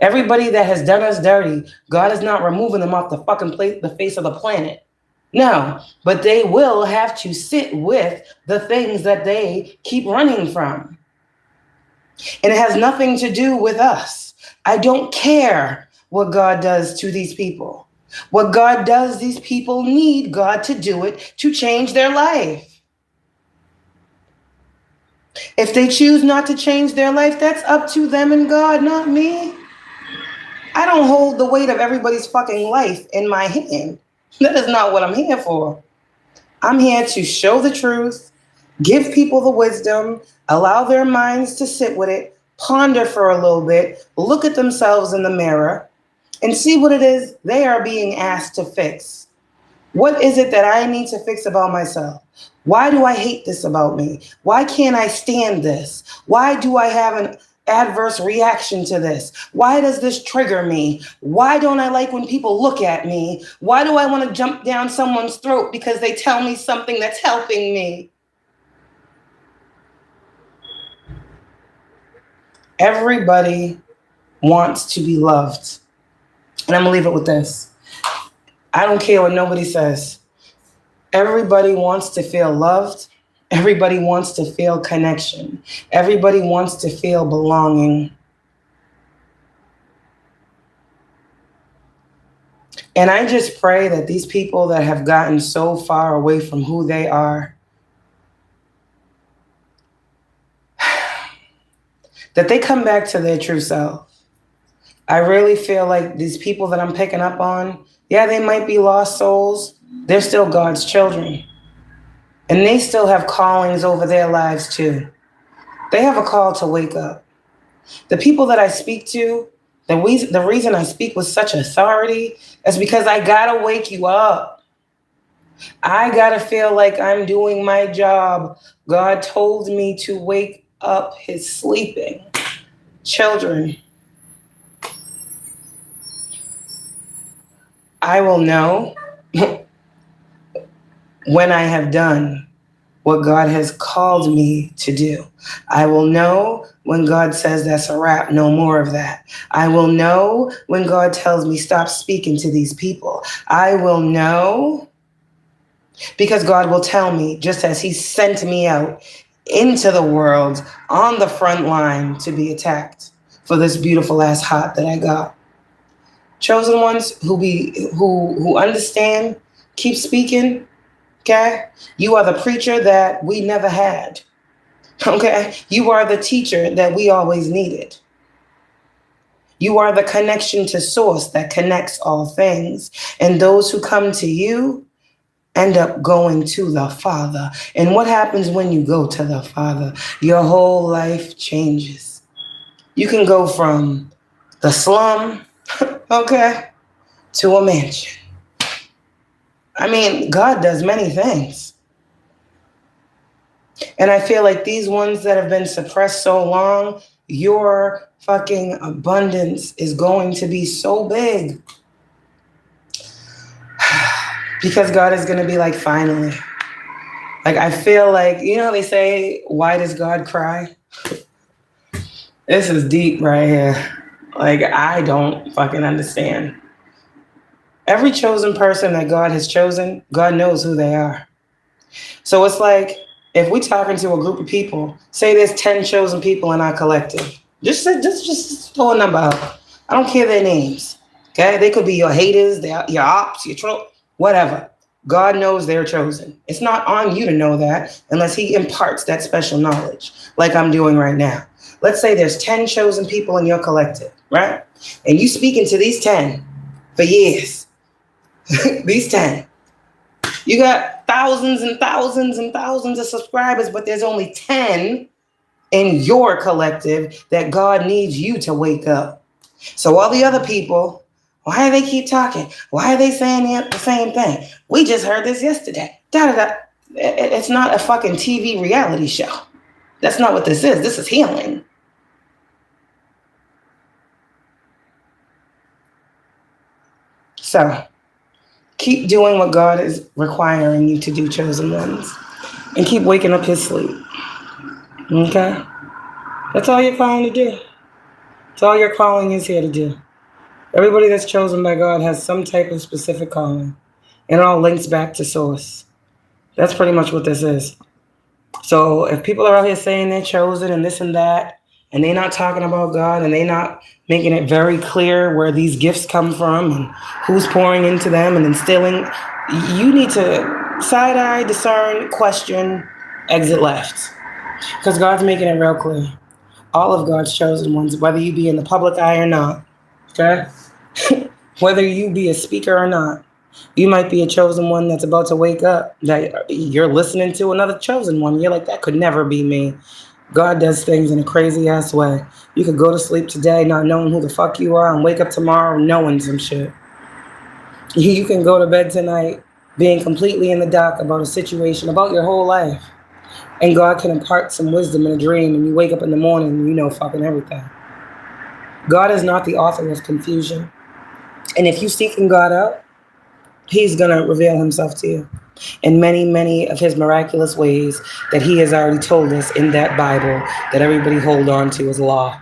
Everybody that has done us dirty, God is not removing them off the fucking the face of the planet. No, but they will have to sit with the things that they keep running from. And it has nothing to do with us. I don't care what God does to these people. What God does, these people need God to do it to change their life. If they choose not to change their life, that's up to them and God, not me. I don't hold the weight of everybody's fucking life in my hand. That is not what I'm here for. I'm here to show the truth, give people the wisdom, allow their minds to sit with it, ponder for a little bit, look at themselves in the mirror, and see what it is they are being asked to fix. What is it that I need to fix about myself? Why do I hate this about me? Why can't I stand this? Why do I have an adverse reaction to this? Why does this trigger me? Why don't I like when people look at me? Why do I want to jump down someone's throat because they tell me something that's helping me? Everybody wants to be loved. And I'm going to leave it with this. I don't care what nobody says. Everybody wants to feel loved. Everybody wants to feel connection. Everybody wants to feel belonging. And I just pray that these people that have gotten so far away from who they are, that they come back to their true self. I really feel like these people that I'm picking up on, yeah, they might be lost souls. They're still God's children. And they still have callings over their lives too. They have a call to wake up. The people that I speak to, the reason I speak with such authority is because I gotta wake you up. I gotta feel like I'm doing my job. God told me to wake up his sleeping children. I will know when I have done what God has called me to do. I will know when God says that's a wrap, no more of that. I will know when God tells me stop speaking to these people. I will know because God will tell me, just as he sent me out into the world on the front line to be attacked for this beautiful ass heart that I got. Chosen ones who understand, keep speaking. Okay? You are the preacher that we never had. Okay? You are the teacher that we always needed. You are the connection to source that connects all things. And those who come to you end up going to the Father. And what happens when you go to the Father? Your whole life changes. You can go from the slum, okay, to a mansion. I mean, God does many things. And I feel like these ones that have been suppressed so long, your fucking abundance is going to be so big. Because God is going to be like, finally. Like, I feel like, you know how they say, why does God cry? This is deep right here. Like, I don't fucking understand. Every chosen person that God has chosen, God knows who they are. So it's like, if we're talking to a group of people, say there's 10 chosen people in our collective, just throw a number out. I don't care their names. Okay? They could be your haters, your ops, your troll, whatever. God knows they're chosen. It's not on you to know that unless he imparts that special knowledge, like I'm doing right now. Let's say there's 10 chosen people in your collective, right? And you speaking to these 10 for years. These 10. You got thousands and thousands and thousands of subscribers, but there's only 10 in your collective that God needs you to wake up. So all the other people Why do they keep talking? Why are they saying the same thing? We just heard this yesterday. Da-da-da. It's not a fucking TV reality show. That's not what this is. This is healing. So, keep doing what God is requiring you to do, chosen ones. And keep waking up his sleep. Okay? That's all you're calling to do. That's all your calling is here to do. Everybody that's chosen by God has some type of specific calling. And it all links back to source. That's pretty much what this is. So if people are out here saying they're chosen and this and that, and they're not talking about God, and they're not making it very clear where these gifts come from and who's pouring into them and instilling, you need to side-eye, discern, question, exit left. Because God's making it real clear. All of God's chosen ones, whether you be in the public eye or not, okay? Whether you be a speaker or not, you might be a chosen one that's about to wake up, that you're listening to another chosen one. You're like, that could never be me. God does things in a crazy ass way. You could go to sleep today not knowing who the fuck you are and wake up tomorrow knowing some shit. You can go to bed tonight being completely in the dark about a situation, about your whole life. And God can impart some wisdom in a dream, and you wake up in the morning and you know fucking everything. God is not the author of confusion. And if you seeking God out, he's going to reveal himself to you in many, many of his miraculous ways that he has already told us in that Bible that everybody hold on to as law.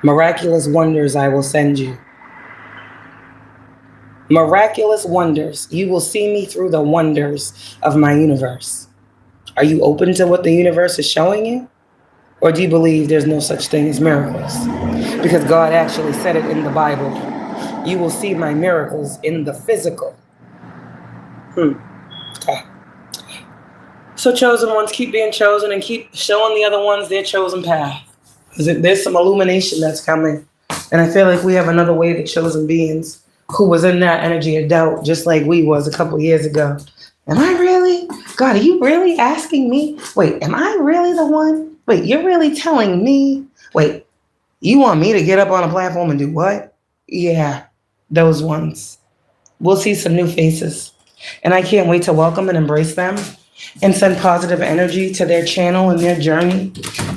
Miraculous wonders I will send you. Miraculous wonders. You will see me through the wonders of my universe. Are you open to what the universe is showing you? Or do you believe there's no such thing as miracles? Because God actually said it in the Bible. You will see my miracles in the physical. Okay. So chosen ones, keep being chosen and keep showing the other ones their chosen path. There's some illumination that's coming. And I feel like we have another wave of chosen beings who was in that energy of doubt, just like we was a couple years ago. Am I really? God, are you really asking me? Wait, am I really the one? Wait, you're really telling me? Wait, you want me to get up on a platform and do what? Yeah, those ones. We'll see some new faces. And I can't wait to welcome and embrace them and send positive energy to their channel and their journey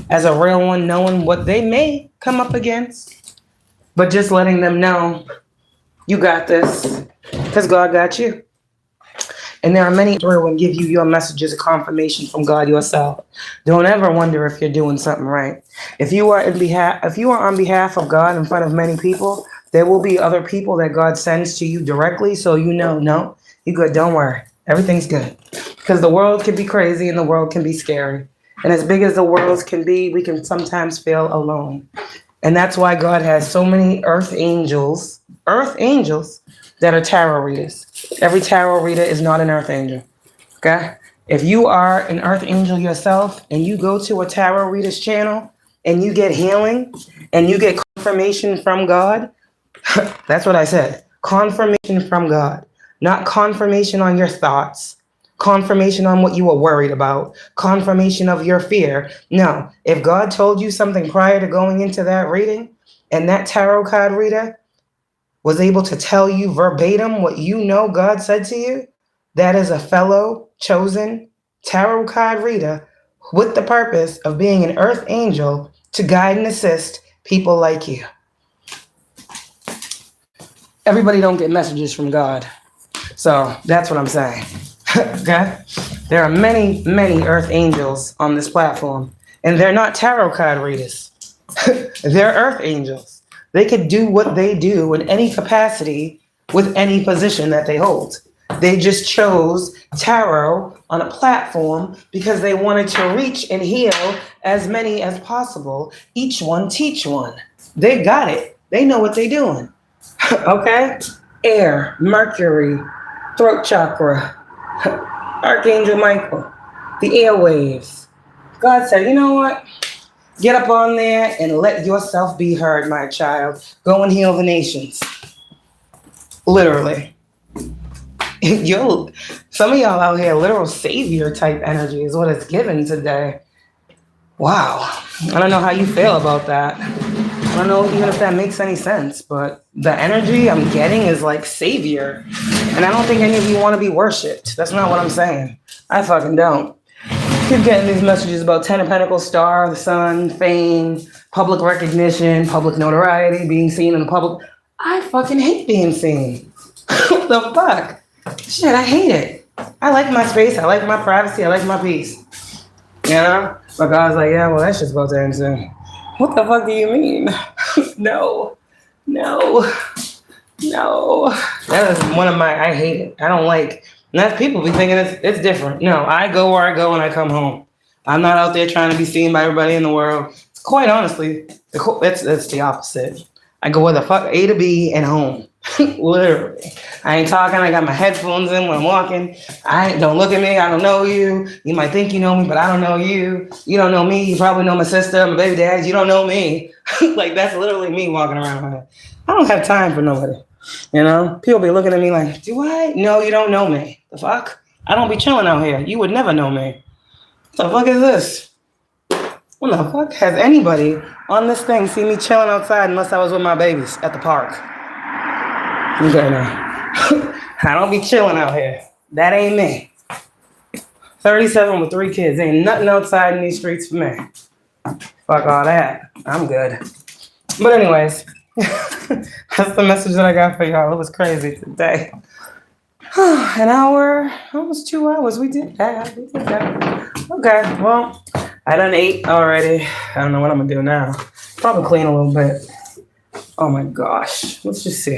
as a real one, knowing what they may come up against, but just letting them know you got this because God got you. And there are many through and give you your messages of confirmation from God yourself. Don't ever wonder if you're doing something right. If you are on behalf of God in front of many people, there will be other people that God sends to you directly, so you know, no, you good, don't worry. Everything's good. Because the world can be crazy and the world can be scary. And as big as the world can be, we can sometimes feel alone. And that's why God has so many earth angels that are tarot readers. Every tarot reader is not an earth angel. Okay? If you are an earth angel yourself and you go to a tarot reader's channel and you get healing and you get confirmation from God, that's what I said. Confirmation from God. Not confirmation on your thoughts. Confirmation on what you were worried about. Confirmation of your fear. No. If God told you something prior to going into that reading and that tarot card reader was able to tell you verbatim what you know God said to you, that is a fellow chosen tarot card reader with the purpose of being an earth angel to guide and assist people like you. Everybody don't get messages from God. So that's what I'm saying. Okay? There are many, many earth angels on this platform, and they're not tarot card readers. They're earth angels. They could do what they do in any capacity with any position that they hold. They just chose tarot on a platform because they wanted to reach and heal as many as possible. Each one teach one. They got it. They know what they're doing. Okay? Air, Mercury, throat chakra, Archangel Michael, the airwaves. God said, you know what? Get up on there and let yourself be heard, my child. Go and heal the nations. Literally. Some of y'all out here, literal savior type energy is what it's given today. Wow. I don't know how you feel about that. I don't know even if that makes any sense, but the energy I'm getting is like savior. And I don't think any of you want to be worshipped. That's not what I'm saying. I fucking don't. Keep getting these messages about Ten of Pentacles, Star, the Sun, fame, public recognition, public notoriety, being seen in the public. I fucking hate being seen. What the fuck? Shit, I hate it. I like my space. I like my privacy. I like my peace. You know? But God's like, yeah, well, that shit's about to end soon. What the fuck do you mean? No. That is one of my, I hate it. I don't like, and that's people be thinking it's different. No, I go where I go and I come home. I'm not out there trying to be seen by everybody in the world. It's quite honestly, it's the opposite. I go where the fuck A to B and home. Literally. I ain't talking. I got my headphones in when I'm walking. Don't look at me. I don't know you. You might think you know me, but I don't know you. You don't know me. You probably know my sister, my baby dad. You don't know me. Like, that's literally me walking around. I don't have time for nobody. You know? People be looking at me like, do I? No, you don't know me. The fuck? I don't be chilling out here. You would never know me. What the fuck is this? What the fuck has anybody on this thing seen me chilling outside unless I was with my babies at the park? Okay, now. I don't be chilling out here. That ain't me. 37 with 3 kids. Ain't nothing outside in these streets for me. Fuck all that. I'm good. But anyways, that's the message that I got for y'all. It was crazy today. An hour, almost 2 hours. We did that. Okay, well, I done ate already. I don't know what I'm gonna do now. Probably clean a little bit. Oh my gosh. Let's just see.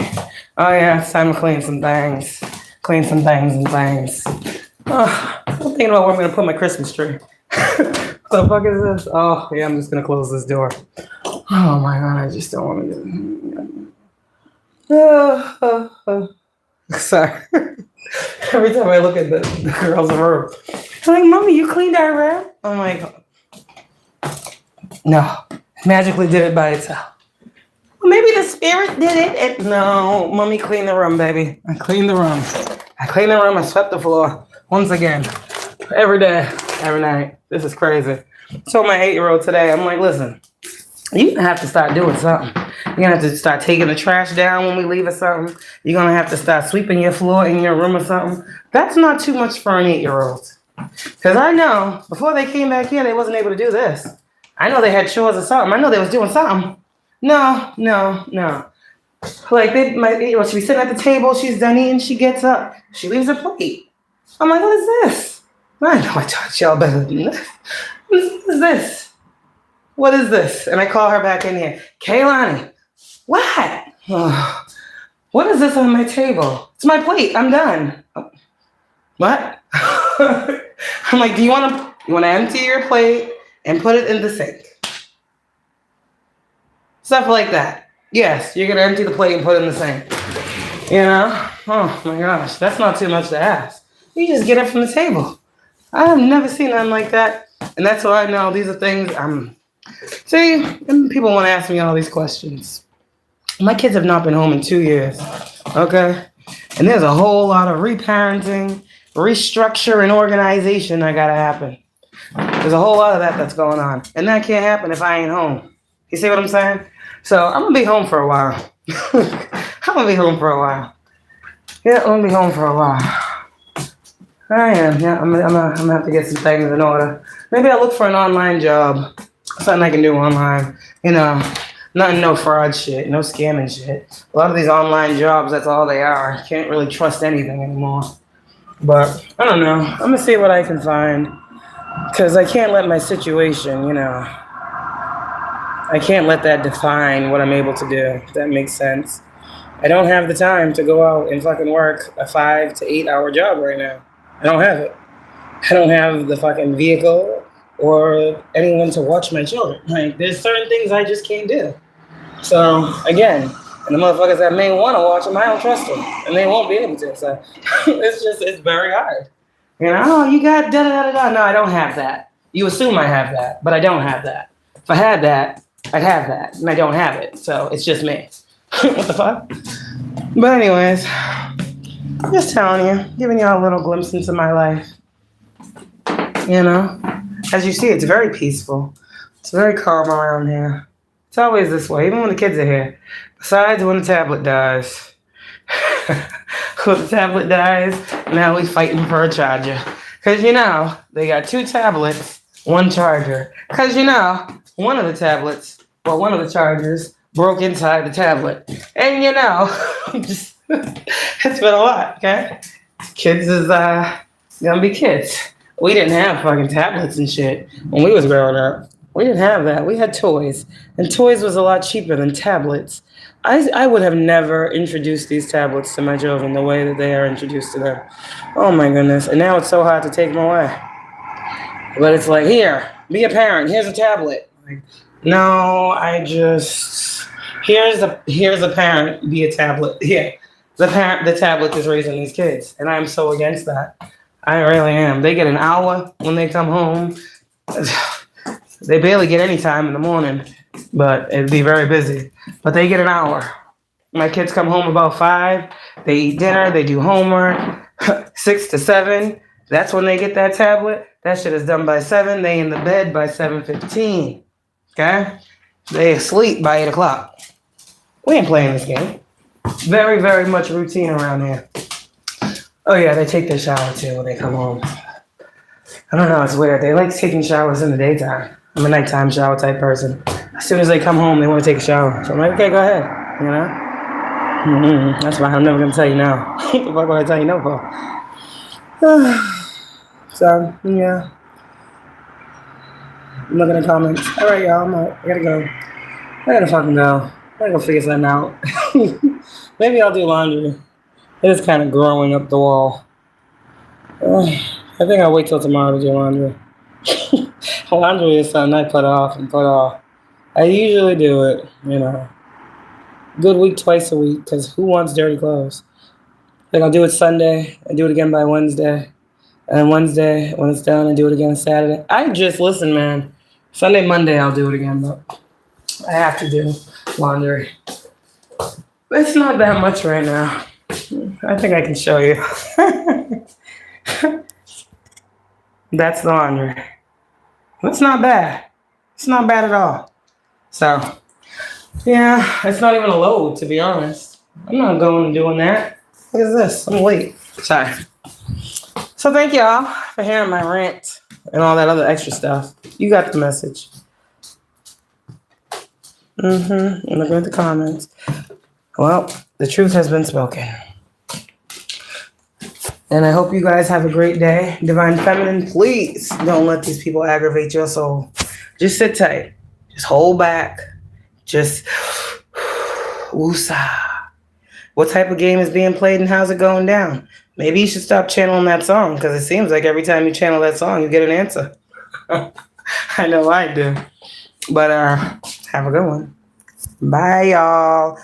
Oh yeah, it's time to clean some things. Clean some things and things. I'm thinking about where I'm gonna put my Christmas tree. What the fuck is this? Oh yeah, I'm just gonna close this door. Oh my god, I just don't want to do it. Sorry. Every time I look at the girls' room, I'm like, Mommy, you cleaned our room? I'm like, no, magically did it by itself. Well, maybe the spirit did it. No, Mommy cleaned the room, baby. I cleaned the room. I swept the floor once again. Every day, every night. This is crazy. So my 8-year-old today, I'm like, listen, you're going to have to start doing something. You're going to have to start taking the trash down when we leave or something. You're going to have to start sweeping your floor in your room or something. That's not too much for an 8-year-old. Because I know, before they came back here, they wasn't able to do this. I know they had chores or something. I know they was doing something. No. Like, they might, she'll be sitting at the table, she's done eating, she gets up. She leaves her plate. I'm like, what is this? I know I taught y'all better than this. What is this? What is this? And I call her back in here. Kaylani, what? Oh, what is this on my table? It's my plate. I'm done. Oh, what? I'm like, do you want to empty your plate and put it in the sink? Stuff like that. Yes, you're going to empty the plate and put it in the sink. You know? Oh my gosh, that's not too much to ask. You just get it from the table. I have never seen nothing like that. And that's why I know these are things See, and people want to ask me all these questions. My kids have not been home in 2 years. Okay? And there's a whole lot of reparenting, restructure, and organization that got to happen. There's a whole lot of that that's going on. And that can't happen if I ain't home. You see what I'm saying? So I'm going to be home for a while. I'm going to be home for a while. Yeah, I'm going to be home for a while. I am. Yeah, I'm gonna have to get some things in order. Maybe I'll look for an online job. Something I can do online. You know, no fraud shit, no scamming shit. A lot of these online jobs, that's all they are. You can't really trust anything anymore. But I don't know. I'm gonna see what I can find. Because I can't let my situation, you know, I can't let that define what I'm able to do, if that makes sense. I don't have the time to go out and fucking work a 5 to 8 hour job right now. I don't have it. I don't have the fucking vehicle or anyone to watch my children. Like, there's certain things I just can't do. So, again, and the motherfuckers that may want to watch them, I don't trust them. And they won't be able to. So, it's very hard. You know, oh, you got da-da-da-da-da. No, I don't have that. You assume I have that, but I don't have that. If I had that, I'd have that. And I don't have it. So, it's just me. What the fuck? But anyways, just telling you, giving y'all a little glimpse into my life. You know, as you see, it's very peaceful. It's very calm around here. It's always this way, even when the kids are here. Besides when the tablet dies. When the tablet dies, now we fighting for a charger. Because, you know, they got 2 tablets, 1 charger. Because, you know, one of the tablets, well, one of the chargers broke inside the tablet. And, you know, just, it's been a lot, okay? Kids is, gonna be kids. We didn't have fucking tablets and shit when we was growing up. We didn't have that. We had toys. And toys was a lot cheaper than tablets. I would have never introduced these tablets to my children the way that they are introduced to them. Oh my goodness. And now it's so hard to take them away. But it's like, here, be a parent. Here's a tablet. Like, no, here's a parent, be a tablet. Yeah. The tablet is raising these kids. And I'm so against that. I really am. They get an hour when they come home. They barely get any time in the morning, but it'd be very busy. But they get an hour. My kids come home about 5. They eat dinner. They do homework. 6 to 7. That's when they get that tablet. That shit is done by 7. They in the bed by 7:15. Okay? They asleep by 8 o'clock. We ain't playing this game. Very, very much routine around here. Oh yeah, they take their shower too when they come home. I don't know, it's weird. They like taking showers in the daytime. I'm a nighttime shower type person. As soon as they come home, they want to take a shower. So I'm like, okay, go ahead. You know? That's why I'm never going to tell you now. What the fuck would I tell you no for? So, yeah. I'm looking at comments. All right, y'all. I gotta go. I gotta fucking go. I gotta go figure something out. Maybe I'll do laundry. It is kind of growing up the wall. I think I'll wait till tomorrow to do laundry. Laundry is something I put off and put off. I usually do it, you know. Good week, twice a week, because who wants dirty clothes? Like I'll do it Sunday, I do it again by Wednesday. And Wednesday, when it's done, I do it again Saturday. Listen, man. Sunday, Monday, I'll do it again, but I have to do laundry. It's not that much right now. I think I can show you. That's the laundry. It's not bad. It's not bad at all. So, yeah, it's not even a load, to be honest. I'm not going and doing that. Look at this. I'm late. Sorry. So thank y'all for hearing my rant and all that other extra stuff. You got the message. I'm looking at the comments. Well, the truth has been spoken. And I hope you guys have a great day. Divine Feminine, please don't let these people aggravate your soul. Just sit tight. Just hold back. Just woosah. What type of game is being played and how's it going down? Maybe you should stop channeling that song because it seems like every time you channel that song, you get an answer. I know I do. But have a good one. Bye, y'all.